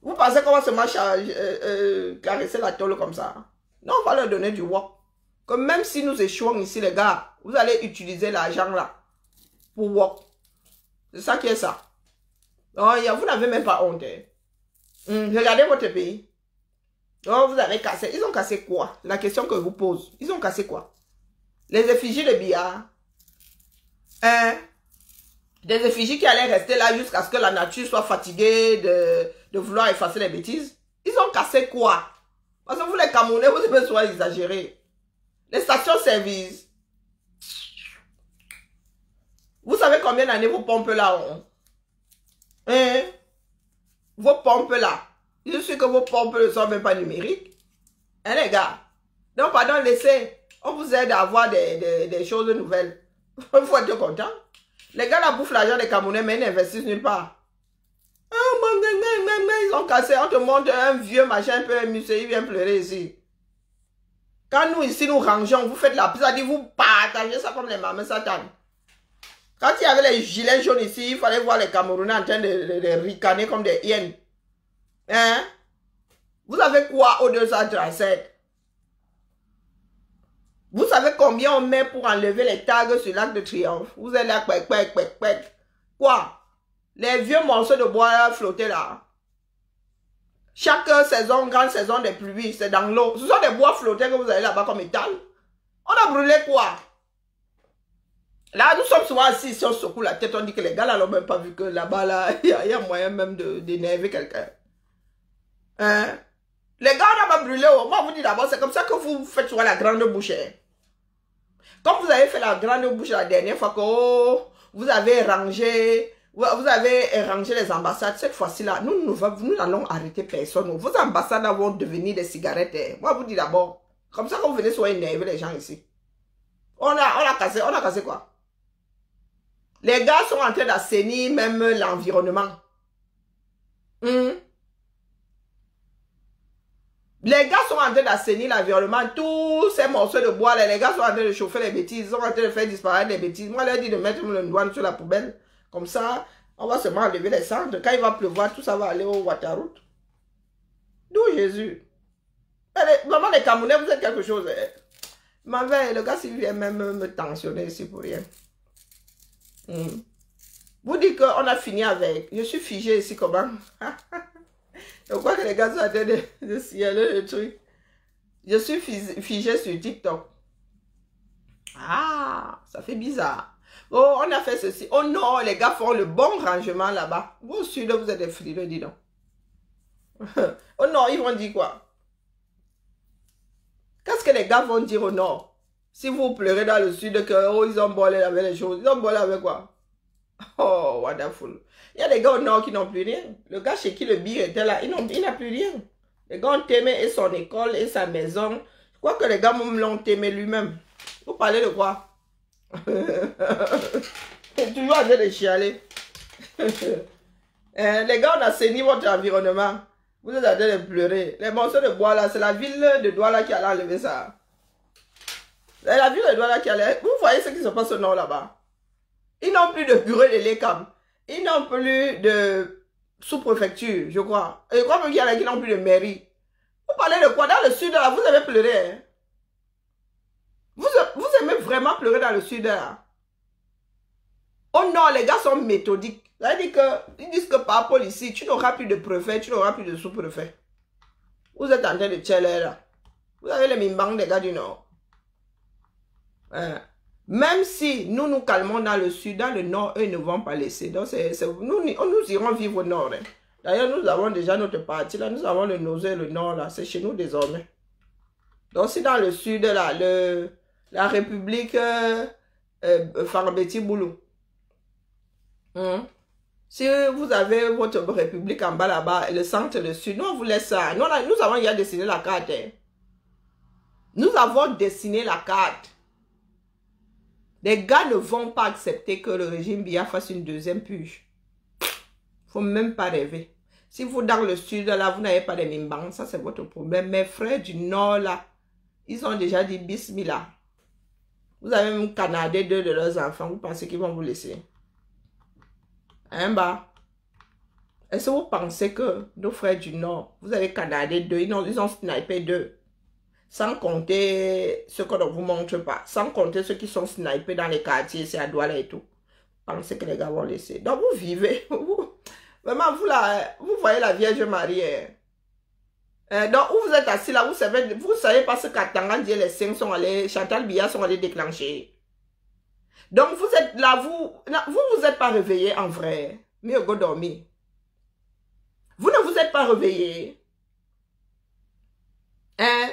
Vous pensez qu'on va se caresser la tôle comme ça? Non, on va leur donner du work. Que même si nous échouons ici, les gars, vous allez utiliser l'argent là pour work. C'est ça qui est ça. Oh, vous n'avez même pas honte. Hein. Regardez votre pays. Oh, vous avez cassé. Ils ont cassé quoi? La question que je vous pose. Ils ont cassé quoi? Les effigies de Biya. Hein? Des effigies qui allaient rester là jusqu'à ce que la nature soit fatiguée de vouloir effacer les bêtises. Ils ont cassé quoi? Parce que vous les Camerounais, vous devez soit exagérer. Les stations-service. Vous savez combien d'années vos pompes là ont? Hein? Vos pompes là. Je suis que vos pompes ne sont même pas numériques. Hein les gars? Donc pardon, laissez. On vous aide à avoir des choses nouvelles. Il faut être content. Les gars là bouffent l'argent des Camerounais mais ils n'investissent nulle part. Ils ont cassé. On te montre un vieux machin un peu musée, il vient pleurer ici. Quand nous ici nous rangeons, vous faites la pizza, vous partagez ça comme les mamans satan. Quand il y avait les gilets jaunes ici, il fallait voir les Camerounais en train de ricaner comme des hyènes. Hein? Vous avez quoi au 237? Vous savez combien on met pour enlever les tags sur l'Arc de Triomphe? Vous êtes là, quoi? Les vieux morceaux de bois flottés là. Chaque saison, grande saison des pluies, c'est dans l'eau. Ce sont des bois flottés que vous avez là-bas comme métal. On a brûlé quoi? Là, nous sommes souvent assis, si on secoue la tête, on dit que les gars là n'ont même pas vu que là-bas, là, il y a moyen même d'énerver quelqu'un. Hein? Les gars, on n'a pas brûlé. Moi, vous dis d'abord, c'est comme ça que vous faites souvent la grande bouche. Comme vous avez fait la grande bouche la dernière fois que vous avez rangé Vous avez rangé les ambassades. Cette fois-ci là, nous n'allons arrêter personne. Vos ambassades vont devenir des cigarettes. Hein. Moi, je vous dis d'abord. Comme ça, quand vous venez, soyez énervés les gens ici. On a cassé quoi? Les gars sont en train d'assainir même l'environnement. Les gars sont en train d'assainir l'environnement. Tous ces morceaux de bois, les gars sont en train de chauffer les bêtises. Ils sont en train de faire disparaître les bêtises. Moi, je leur dis de mettre le doigt sur la poubelle. Comme ça, on va seulement enlever les cendres. Quand il va pleuvoir, tout ça va aller au Waterroute. D'où Jésus? Maman, les Camerounais, vous êtes quelque chose. Hein? Le gars, s'il vient même me tensionner ici pour rien. Vous dites qu'on a fini avec. Je suis figé ici, comment? Je crois que les gars sont en train de scialer le truc. Je suis figé sur TikTok. Ah, ça fait bizarre. Oh, on a fait ceci. Oh non, les gars font le bon rangement là-bas. Vous au sud, vous êtes des frileux, dis donc. Oh non, ils vont dire quoi? Qu'est-ce que les gars vont dire au nord? Si vous pleurez dans le sud, que oh, ils ont volé avec les choses. Ils ont volé avec quoi? Oh, wonderful. Il y a des gars au nord qui n'ont plus rien. Le gars chez qui le billet était là, il n'a plus rien. Les gars ont aimé et son école et sa maison. Je crois que les gars l'ont aimé lui-même. Vous parlez de quoi? Toujours en train de chialer. Les gars, on a saigné votre environnement. Vous êtes en train de pleurer. Les morceaux de bois là, c'est la ville de Douala qui a enlevé ça. C'est la ville de Douala qui a... Vous voyez ce qui se passe au nord là-bas. Ils n'ont plus de bureau de l'ECAM. Ils n'ont plus de sous-préfecture, je crois. Et je crois même qu'il y en a qui n'ont plus de mairie. Vous parlez de quoi? Dans le sud là, vous avez pleuré. Hein? Vous aimez vraiment pleurer dans le sud là? Oh non, les gars sont méthodiques. Ils disent que par rapport ici, tu n'auras plus de préfet, tu n'auras plus de sous-préfet. Vous êtes en train de tcheller là. Vous avez les mimbangs des gars du nord. Même si nous nous calmons dans le sud, dans le nord, eux ne vont pas laisser. Donc nous irons vivre au nord. Hein. D'ailleurs, nous avons déjà notre parti là. Nous avons le nausée, le nord là. C'est chez nous désormais. Donc si dans le sud là, la République Farbeti Boulou. Si vous avez votre République en bas là-bas, le centre, le sud, nous on vous laisse ça. Nous avons déjà dessiné la carte. Hein. Nous avons dessiné la carte. Les gars ne vont pas accepter que le régime Biya fasse une deuxième purge. Faut même pas rêver. Si vous dans le sud là, vous n'avez pas de mimbangs, ça c'est votre problème. Mes frères du nord là, ils ont déjà dit bismillah. Vous avez même canadé 2 de leurs enfants. Vous pensez qu'ils vont vous laisser? Hein, bah? Est-ce que vous pensez que nos frères du Nord, vous avez canadé 2, ils ont snipé 2? Sans compter ceux qu'on ne vous montre pas. Sans compter ceux qui sont snipés dans les quartiers, c'est à Douala et tout. Vous pensez que les gars vont laisser? Donc vous vivez. Vraiment, vous voyez la Vierge Marie. Donc, où vous êtes assis là, vous savez pas ce qu'Atangan dit, les 5 sont allés, Chantal Biya sont allés déclencher. Donc, vous êtes là, vous êtes pas réveillé en vrai. Mieux go dormir. Vous ne vous êtes pas réveillé. Hein?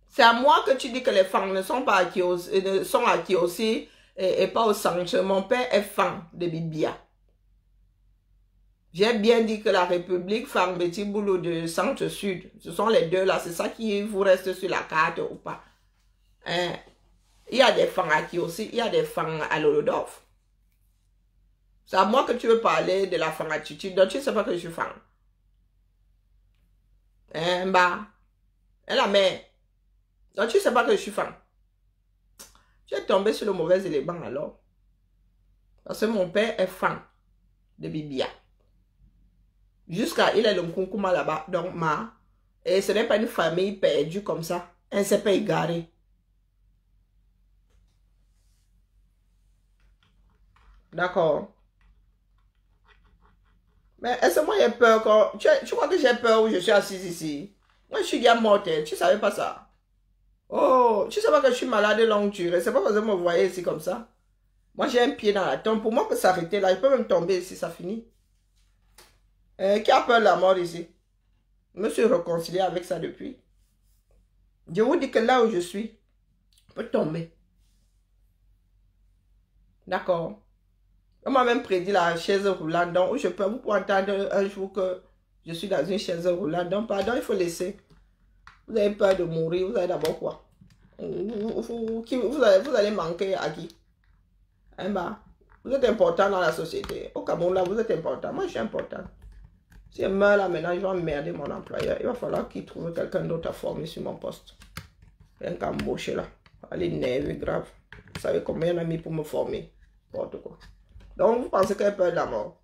C'est à moi que tu dis que les femmes ne sont pas acquis aussi, et pas au centre. Mon père est fan de Bibia. J'ai bien dit que la République Farbeti Boulou de centre-sud, ce sont les deux là, c'est ça qui vous reste sur la carte ou pas. Hein? Il y a des fans à qui aussi, il y a des fans à Lolodorf. C'est à moi que tu veux parler de la fan attitude, donc tu ne sais pas que je suis fan. Hein, bah, et la mère, donc tu ne sais pas que je suis fan. Tu es tombé sur le mauvais élément alors. Parce que mon père est fan de Bibia. Jusqu'à il est le Nkunkuma là-bas. Donc, et ce n'est pas une famille perdue comme ça. Elle ne s'est pas égarée. D'accord. Mais est-ce que moi j'ai peur quand... Tu crois que j'ai peur où je suis assise ici? Moi je suis déjà morte. Tu savais pas ça? Oh, tu sais pas que je suis malade de longue durée. C'est pas parce que vous me voyez ici comme ça. Moi j'ai un pied dans la tombe. Pour moi que s'arrêter là, je peux même tomber ici, ça finit. Qui a peur de la mort ici? Je me suis réconcilié avec ça depuis. Je vous dis que là où je suis, je peux tomber. D'accord. On m'a même prédit la chaise roulante. Donc, je peux vous entendre un jour que je suis dans une chaise roulante. Donc, pardon, il faut laisser. Vous avez peur de mourir. Vous avez d'abord quoi? Vous allez manquer à qui? Hein, bah, vous êtes important dans la société. Au Cameroun, là, vous êtes important. Moi, je suis important. Si je meurs là maintenant, je vais emmerder mon employeur. Il va falloir qu'il trouve quelqu'un d'autre à former sur mon poste. Rien qu'à embaucher là. Allez, nerveux, grave. Vous savez combien on a mis pour me former? N'importe quoi. Donc, vous pensez qu'elle a peur de la mort?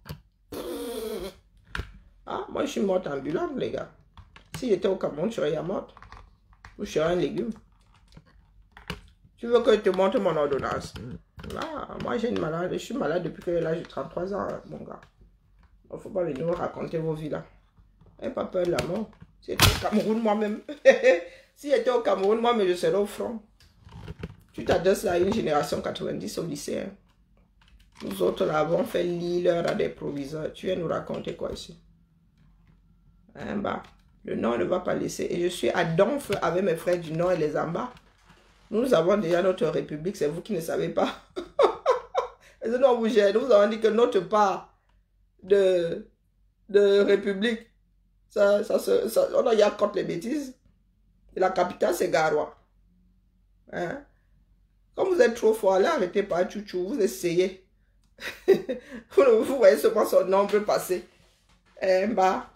Ah, moi, je suis morte ambulante, les gars. Si j'étais au Cameroun, je serais morte. Ou je serais un légume. Tu veux que je te montre mon ordonnance? Ah, moi, j'ai une malade. Je suis malade depuis que l'âge de 33 ans, mon gars. Il ne faut pas venir raconter vos vies là. Elle n'a pas peur de la mort. Si j'étais au Cameroun, moi-même. Si j'étais au Cameroun, moi-même, je serais au front. Tu t'adresses à une génération 90 au lycée. Hein. Nous autres, là, avons fait l'heure à des proviseurs. Tu viens nous raconter quoi ici? Hein, bah, le Nord ne va pas laisser. Et je suis à Donf avec mes frères du Nord et les Amba. Nous avons déjà notre république. C'est vous qui ne savez pas. Et nous, on vous gère. Nous avons dit que notre part de république, on y a contre les bêtises. Et la capitale, c'est Garoua. Hein? Comme vous êtes trop fort, là, arrêtez pas, chouchou. Vous essayez. Vous voyez seulement son nombre passer. Bah,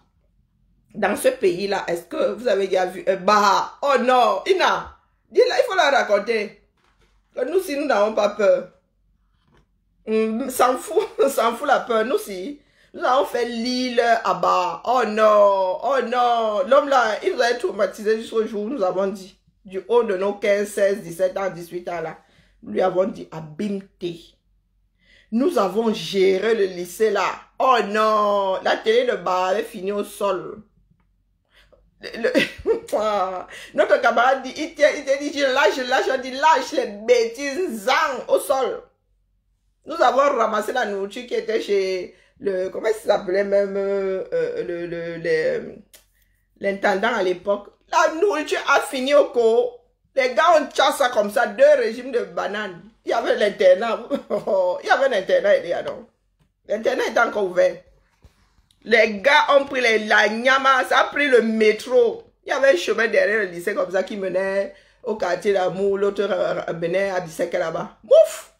dans ce pays-là, est-ce que vous avez déjà vu un bah? Oh non, Ina, dis-là, il faut la raconter. Que nous, si nous n'avons pas peur. S'en fout la peur. Nous, si, nous avons fait l'île à bas. Oh non. L'homme là, il nous a traumatisé jusqu'au jour où nous avons dit, du haut de nos 15, 16, 17 ans, 18 ans là, nous lui avons dit, abîme-t'es. Nous avons géré le lycée là. Oh non, la télé de bar est finie au sol. Notre camarade dit, il dit, je dis, lâche les bêtises zang au sol. Nous avons ramassé la nourriture qui était chez le, comment ça s'appelait même, l'intendant à l'époque. La nourriture a fini au co. Les gars ont chassé ça comme ça, 2 régimes de bananes. Il y avait l'internat. Il y avait l'internat, il y a donc. L'internat est encore ouvert. Les gars ont pris la Nyama, ça a pris le métro. Il y avait un chemin derrière le lycée comme ça qui menait au quartier d'Amour. L'autre menait à Bissek là-bas. Ouf!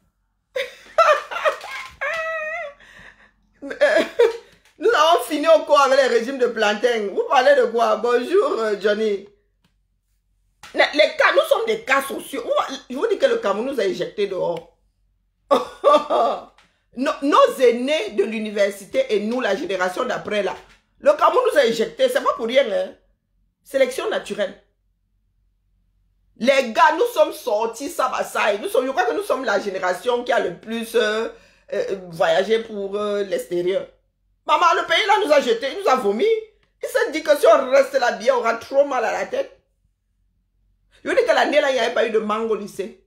Nous avons fini au cours avec les régimes de plantain. Vous parlez de quoi? Bonjour Johnny. Les cas, nous sommes des cas sociaux. Je vous dis que le Cameroun nous a éjectés dehors. Nos aînés de l'université et nous, la génération d'après là, le Cameroun nous a éjectés. C'est pas pour rien. Hein? Sélection naturelle. Les gars, nous sommes sortis Sabasaï. Je crois que nous sommes la génération qui a le plus voyagé pour l'extérieur. Maman, le pays là nous a jetés, il nous a vomi. Il s'est dit que si on reste là bien, on aura trop mal à la tête. Je veux dire que l'année là, il n'y avait pas eu de mangue au lycée.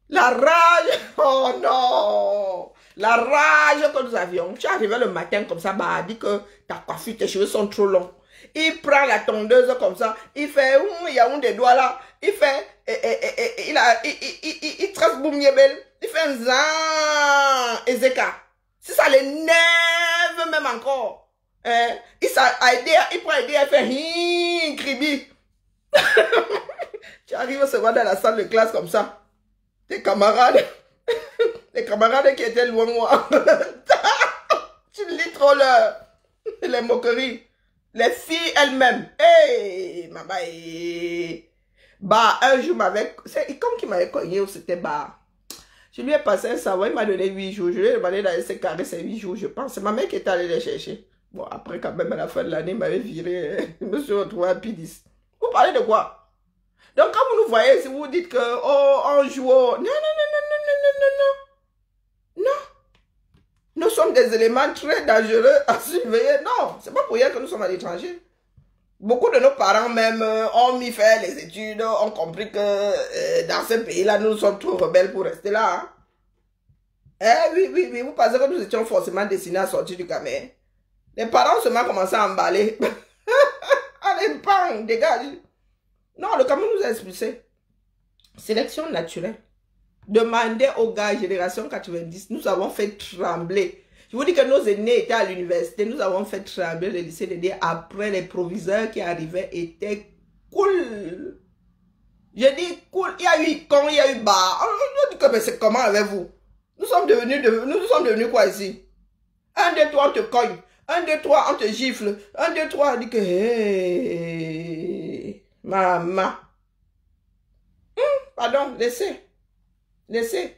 La rage, oh non, la rage que nous avions. Tu es arrivé le matin comme ça, bah, dit que ta coiffure, tes cheveux sont trop longs. Il prend la tondeuse comme ça, il fait, il y a un des doigts là, il fait, il trace Boumyebel, il fait un zan, Ezeka. Si ça l'énerve même encore, il prend idée, il fait, cribi. Tu arrives souvent dans la salle de classe comme ça. Tes camarades, les camarades qui étaient loin de moi, tu lis trop les moqueries. Les filles elles-mêmes. Hey, maman. Bah, un jour m'avait, c'est comme qu'il m'avait cogné, c'était bah. Je lui ai passé un savon, il m'a donné 8 jours. Je lui ai demandé d'aller se carrer ces 8 jours, je pense. C'est ma mère qui est allée les chercher. Bon, après, quand même, à la fin de l'année, il m'avait viré. Je me suis retrouvé à P10. Vous parlez de quoi? Donc, quand vous nous voyez, si vous dites que, oh, on joue, non. Nous sommes des éléments très dangereux à surveiller. Non, c'est pas pour rien que nous sommes à l'étranger. Beaucoup de nos parents même ont mis faire les études, ont compris que dans ce pays-là, nous sommes trop rebelles pour rester là. Hein? Oui, vous pensez que nous étions forcément destinés à sortir du Cameroun. Les parents seulement commencé à emballer. Allez, bang, dégage. Non, le Cameroun nous a expulsés. Sélection naturelle. Demandez aux gars, génération 90, nous avons fait trembler. Je vous dis que nos aînés étaient à l'université, nous avons fait trembler le lycée de dire après les proviseurs qui arrivaient étaient cool. Je dis cool, il y a eu con, il y a eu bas. On dit que c'est comment avec vous? Nous sommes devenus quoi ici? 1, 2, 3, on te cogne. 1, 2, 3, on te gifle. 1, 2, 3, on dit que hey, maman. Pardon, laissez. Laissez.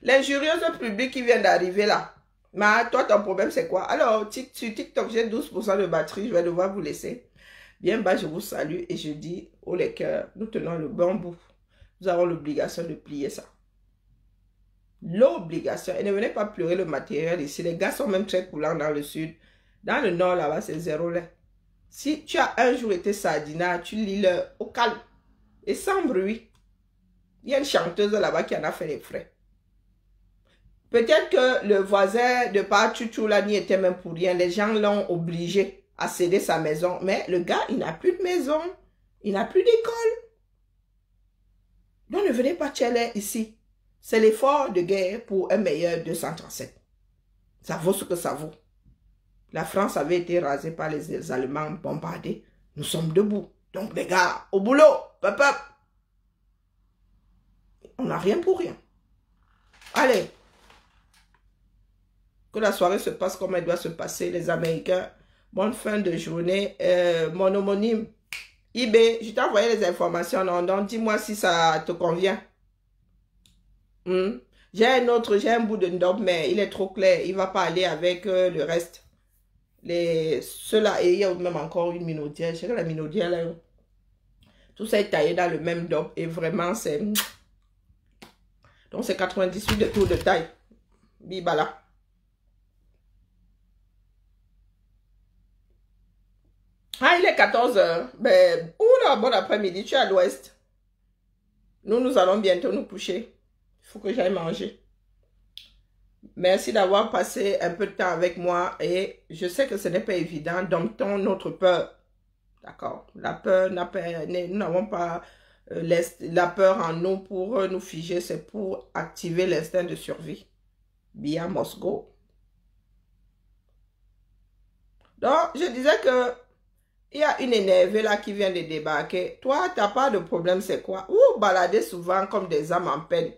L'injurieuse publique qui vient d'arriver là. Mais toi, ton problème, c'est quoi? Alors, sur TikTok, j'ai 12% de batterie. Je vais devoir vous laisser. Bien bas, je vous salue et je dis, oh les cœurs, nous tenons le bon bout. Nous avons l'obligation de plier ça. L'obligation. Et ne venez pas pleurer le matériel ici. Les gars sont même très coulants dans le sud. Dans le nord, là-bas, c'est zéro lait. Si tu as un jour été sardinat, tu lis le au calme et sans bruit. Il y a une chanteuse là-bas qui en a fait les frais. Peut-être que le voisin de Pachuchou là n'y était même pour rien. Les gens l'ont obligé à céder sa maison. Mais le gars, il n'a plus de maison. Il n'a plus d'école. Donc ne venez pas tcheler ici. C'est l'effort de guerre pour un meilleur 237. Ça vaut ce que ça vaut. La France avait été rasée par les Allemands bombardés. Nous sommes debout. Donc les gars, au boulot. Pop, pop. On n'a rien pour rien. Allez. Que la soirée se passe comme elle doit se passer, les Américains. Bonne fin de journée. Mon homonyme, IB, je t'ai envoyé les informations. Non, dis-moi si ça te convient. J'ai un bout de ndop, mais il est trop clair. Il ne va pas aller avec le reste. Ceux-là, et il y a même encore une minaudière. Je sais que la minaudière, là, tout ça est taillé dans le même ndop. Et vraiment, c'est... Donc, c'est 98 de tour de taille. Bibala. Ah, il est 14 h. Ben, oula, bon après-midi, tu es à l'ouest. Nous allons bientôt nous coucher. Il faut que j'aille manger. Merci d'avoir passé un peu de temps avec moi. Et je sais que ce n'est pas évident. Domptons notre peur. D'accord. La peur, nous n'avons pas la peur en nous pour nous figer. C'est pour activer l'instinct de survie. Bien Moscow. Donc, je disais que il y a une énervée là qui vient de débarquer. Toi, tu n'as pas de problème, c'est quoi? Vous baladez souvent comme des âmes en peine.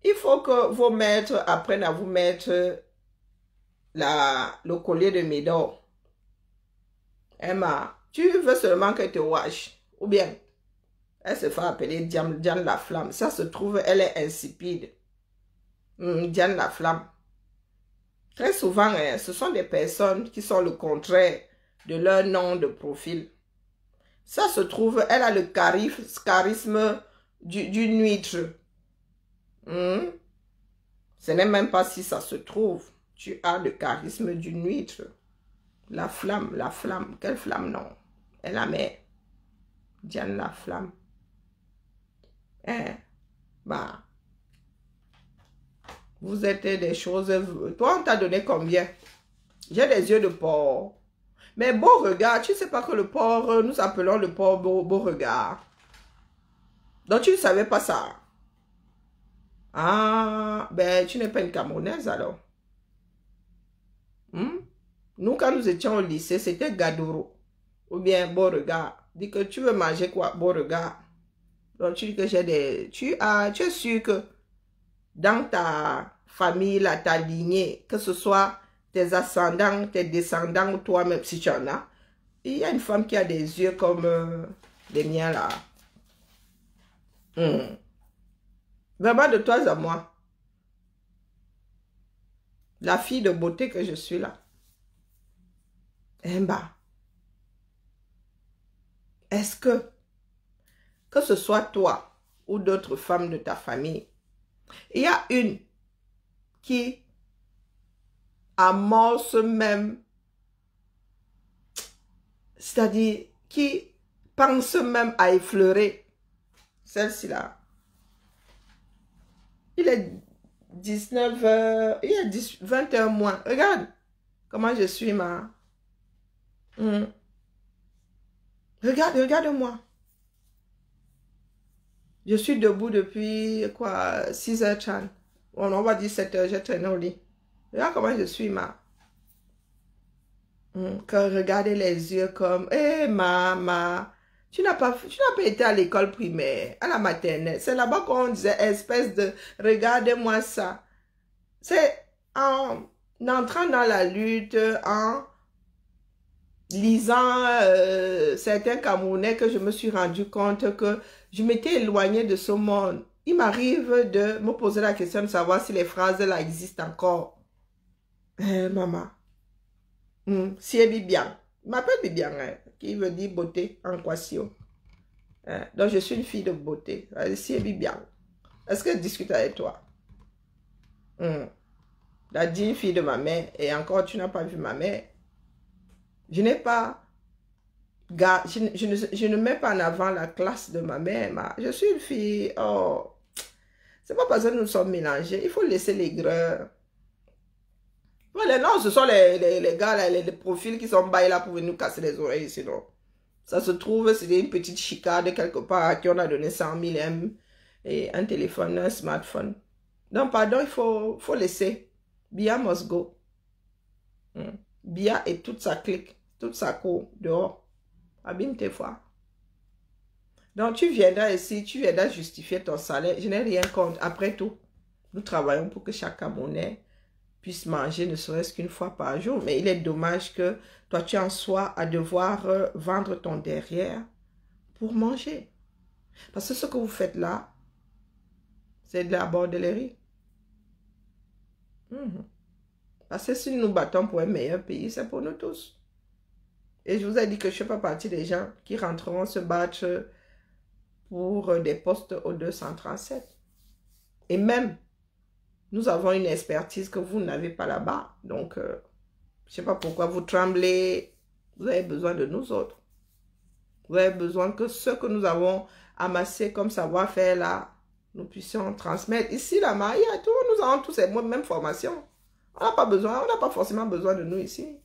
Il faut que vos maîtres apprennent à vous mettre le collier de Médor. Emma, tu veux seulement qu'elle te wash. Ou bien, elle se fait appeler Diane la Flamme. Ça se trouve, elle est insipide. Diane la Flamme. Très souvent, ce sont des personnes qui sont le contraire de leur nom de profil. Ça se trouve, elle a le charisme d'une huître. Ce n'est même pas si ça se trouve. Tu as le charisme d'une huître. La flamme. Quelle flamme, non? Elle a mais Diane la Flamme. Bah. Vous êtes des choses... Toi, on t'a donné combien? J'ai des yeux de porc. Mais beau regard, tu ne sais pas que le porc, nous appelons le porc beau regard. Donc, tu ne savais pas ça. Ah, ben, tu n'es pas une Camerounaise alors. Nous, quand nous étions au lycée, c'était Gadouro. Ou bien beau regard. Dis que tu veux manger quoi? Beau regard. Donc, tu dis que j'ai des... Tu es sûr que dans ta famille, là, ta lignée, que ce soit tes ascendants, tes descendants ou toi-même, si tu en as, il y a une femme qui a des yeux comme les miens là. Vraiment de toi à moi. La fille de beauté que je suis là. Est-ce que ce soit toi ou d'autres femmes de ta famille, il y a une qui amorce même, c'est-à-dire qui pense même à effleurer celle-ci là. Il est 19 h, il est 20 h moins. Regarde comment je suis, ma. Regarde-moi. Je suis debout depuis, quoi, 6h30. Bon, on va dire 7h, j'ai traîné au lit. Regarde comment je suis, Quand regarder les yeux comme, hé, maman, tu n'as pas été à l'école primaire, à la maternelle. C'est là-bas qu'on disait, espèce de, regardez-moi ça. C'est en entrant dans la lutte, en lisant certains Camerounais que je me suis rendu compte que je m'étais éloignée de ce monde. Il m'arrive de me poser la question de savoir si les phrases là existent encore. Maman, si elle bien, il m'appelle Bibian, qui veut dire beauté en équation. Donc je suis une fille de beauté. Si elle bien, est-ce qu'elle discute avec toi? La digne fille de ma mère, et encore tu n'as pas vu ma mère. Je n'ai pas, je ne mets pas en avant la classe de ma mère. Je suis une fille, oh, c'est pas parce que nous sommes mélangés, il faut laisser l'aigreur. Voilà, non, ce sont les gars, là, les profils qui sont baillés là pour venir nous casser les oreilles, sinon. Ça se trouve, c'est une petite chicade quelque part à qui on a donné 100 000 M et un téléphone, un smartphone. Donc, pardon, il faut laisser. Bia must go. Bia et toute sa clique, toute sa cour dehors. Abîme tes fois. Donc, tu viendras ici, tu viendras justifier ton salaire. Je n'ai rien contre. Après tout, nous travaillons pour que chaque Camerounais puisse manger ne serait-ce qu'une fois par jour. Mais il est dommage que toi, tu en sois à devoir vendre ton derrière pour manger. Parce que ce que vous faites là, c'est de la bordellerie. Parce que si nous nous battons pour un meilleur pays, c'est pour nous tous. Et je vous ai dit que je ne fais pas partie des gens qui rentreront se battre pour des postes au 237. Et même, nous avons une expertise que vous n'avez pas là-bas. Donc, je ne sais pas pourquoi vous tremblez. Vous avez besoin de nous autres. Vous avez besoin que ce que nous avons amassé comme savoir-faire là, nous puissions transmettre. Ici, là-bas, il y a tout. Nous avons tous ces mêmes formations. On n'a pas besoin, on n'a pas forcément besoin de nous ici.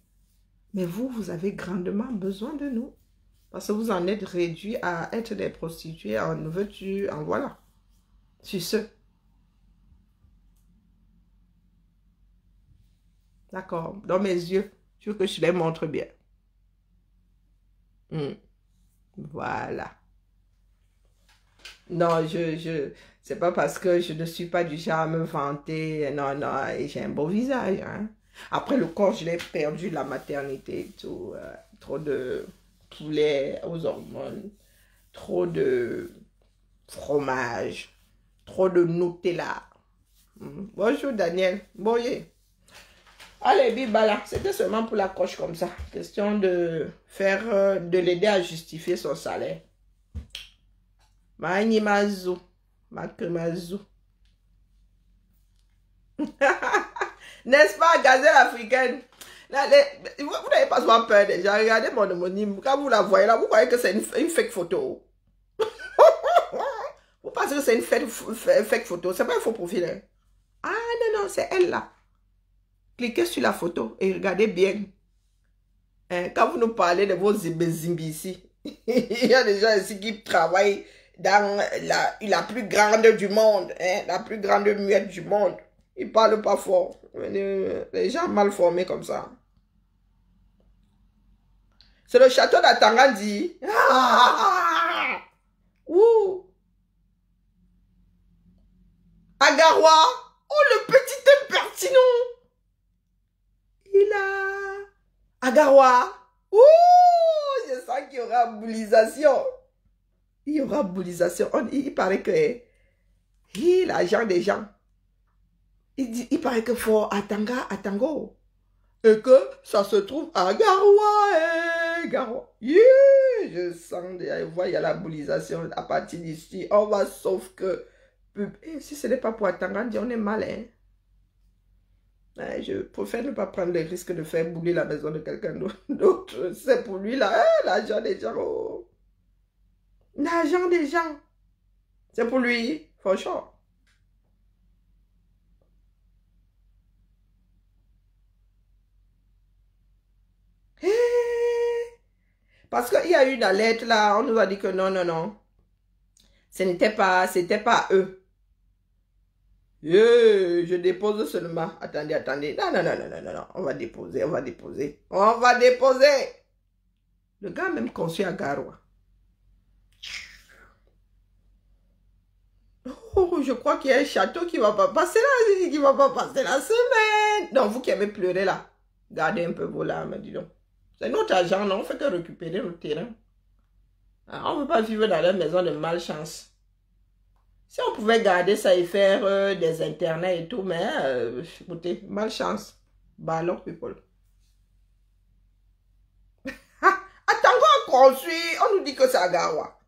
Mais vous, vous avez grandement besoin de nous. Parce que vous en êtes réduits à être des prostituées, en veux-tu, en voilà. Sur ce. D'accord. Dans mes yeux, je veux que je les montre bien. Voilà. Non, c'est pas parce que je ne suis pas du genre à me vanter. Non, non, j'ai un beau visage. Hein. Après le corps, je l'ai perdu, la maternité et tout. Trop de poulet aux hormones. Trop de fromage. Trop de Nutella. Bonjour Daniel. Boyé. Allez, Bibala, c'était seulement pour la coche comme ça. Question de faire, de l'aider à justifier son salaire. Maïnimazu. Makremazu. N'est-ce pas, gazelle africaine? Là, vous n'avez pas souvent peur déjà. Regardez mon homonyme. Quand vous la voyez là, vous croyez que c'est une fake photo. Vous pensez que c'est une fake photo. C'est pas un faux profil. Hein? Ah non, non, c'est elle là. Cliquez sur la photo et regardez bien. Hein, quand vous nous parlez de vos zimbi ici, il y a des gens ici qui travaillent dans la plus grande du monde, hein, la plus grande muette du monde. Ils ne parlent pas fort. Les gens mal formés comme ça. C'est le château d'Atangandi. Ah, ouh. Agaroua. Oh, le petit impertinent. Il a... Agaroua. Ouh, je sens qu'il y aura boulisation. Il y aura boulisation. Il paraît que... l'agent des gens. Il paraît que faut Atango. Et que ça se trouve à Garoua. Garoua. Yeah, je sens déjà, il y a la boulisation à partir d'ici. On va sauf que... si ce n'est pas pour Atanga, on est malin. Je préfère ne pas prendre le risque de faire bouler la maison de quelqu'un d'autre. C'est pour lui là, l'agent des gens. Oh. L'agent des gens. C'est pour lui, franchement. Parce qu'il y a eu une alerte là, on nous a dit que non, non, non. C'était pas eux. Je dépose seulement. Attendez. Non. On va déposer. Le gars même construit à Garoua. Oh, je crois qu'il y a un château qui va pas passer la semaine. Non, vous qui avez pleuré là, gardez un peu vos larmes, dis donc. C'est notre argent, non? On fait que récupérer le terrain. On ne veut pas vivre dans la maison de malchance. Si on pouvait garder ça et faire des internets et tout, mais écoutez, malchance. Ballon, people. Attends qu'on construit, on nous dit que c'est à Garoua.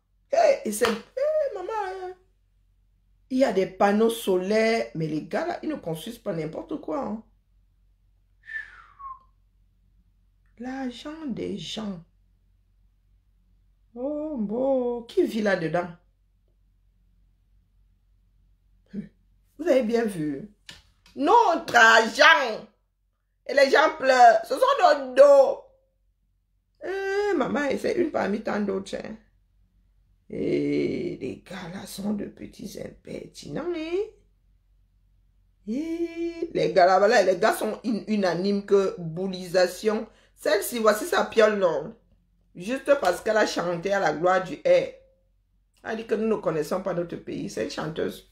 Et c'est... maman, il y a des panneaux solaires, mais les gars là, ils ne construisent pas n'importe quoi. Hein. L'argent des gens. Oh, bon, qui vit là-dedans? Vous avez bien vu. Notre argent. Et les gens pleurent. Ce sont nos dos. Maman, c'est une parmi tant d'autres. Hein. Et les gars là sont de petits impertinents. Hein? Et les gars là, les gars sont unanimes que boulisation. Celle-ci, voici sa piole non. Juste parce qu'elle a chanté à la gloire du air. Elle dit que nous ne connaissons pas notre pays. C'est une chanteuse.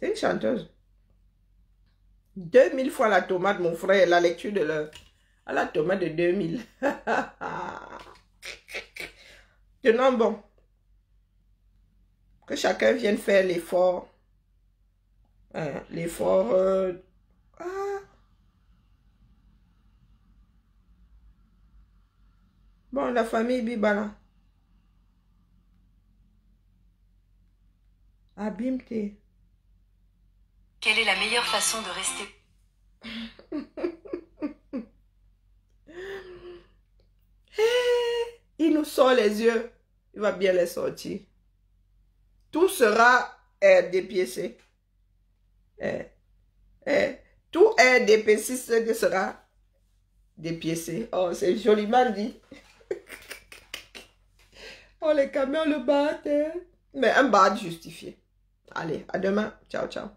C'est une chanteuse. 2000 fois la tomate, mon frère. La lecture de la tomate de 2000. Tenons bon. Que chacun vienne faire l'effort. Hein, l'effort. Bon, la famille Bibala. Abimte. Quelle est la meilleure façon de rester? Il nous sort les yeux. Il va bien les sortir. Tout sera dépiécé. Tout DP6 sera dépiécé. Oh, c'est joliment dit. Oh, les camions le battent. Mais un bat justifié. Allez, à demain. Ciao, ciao.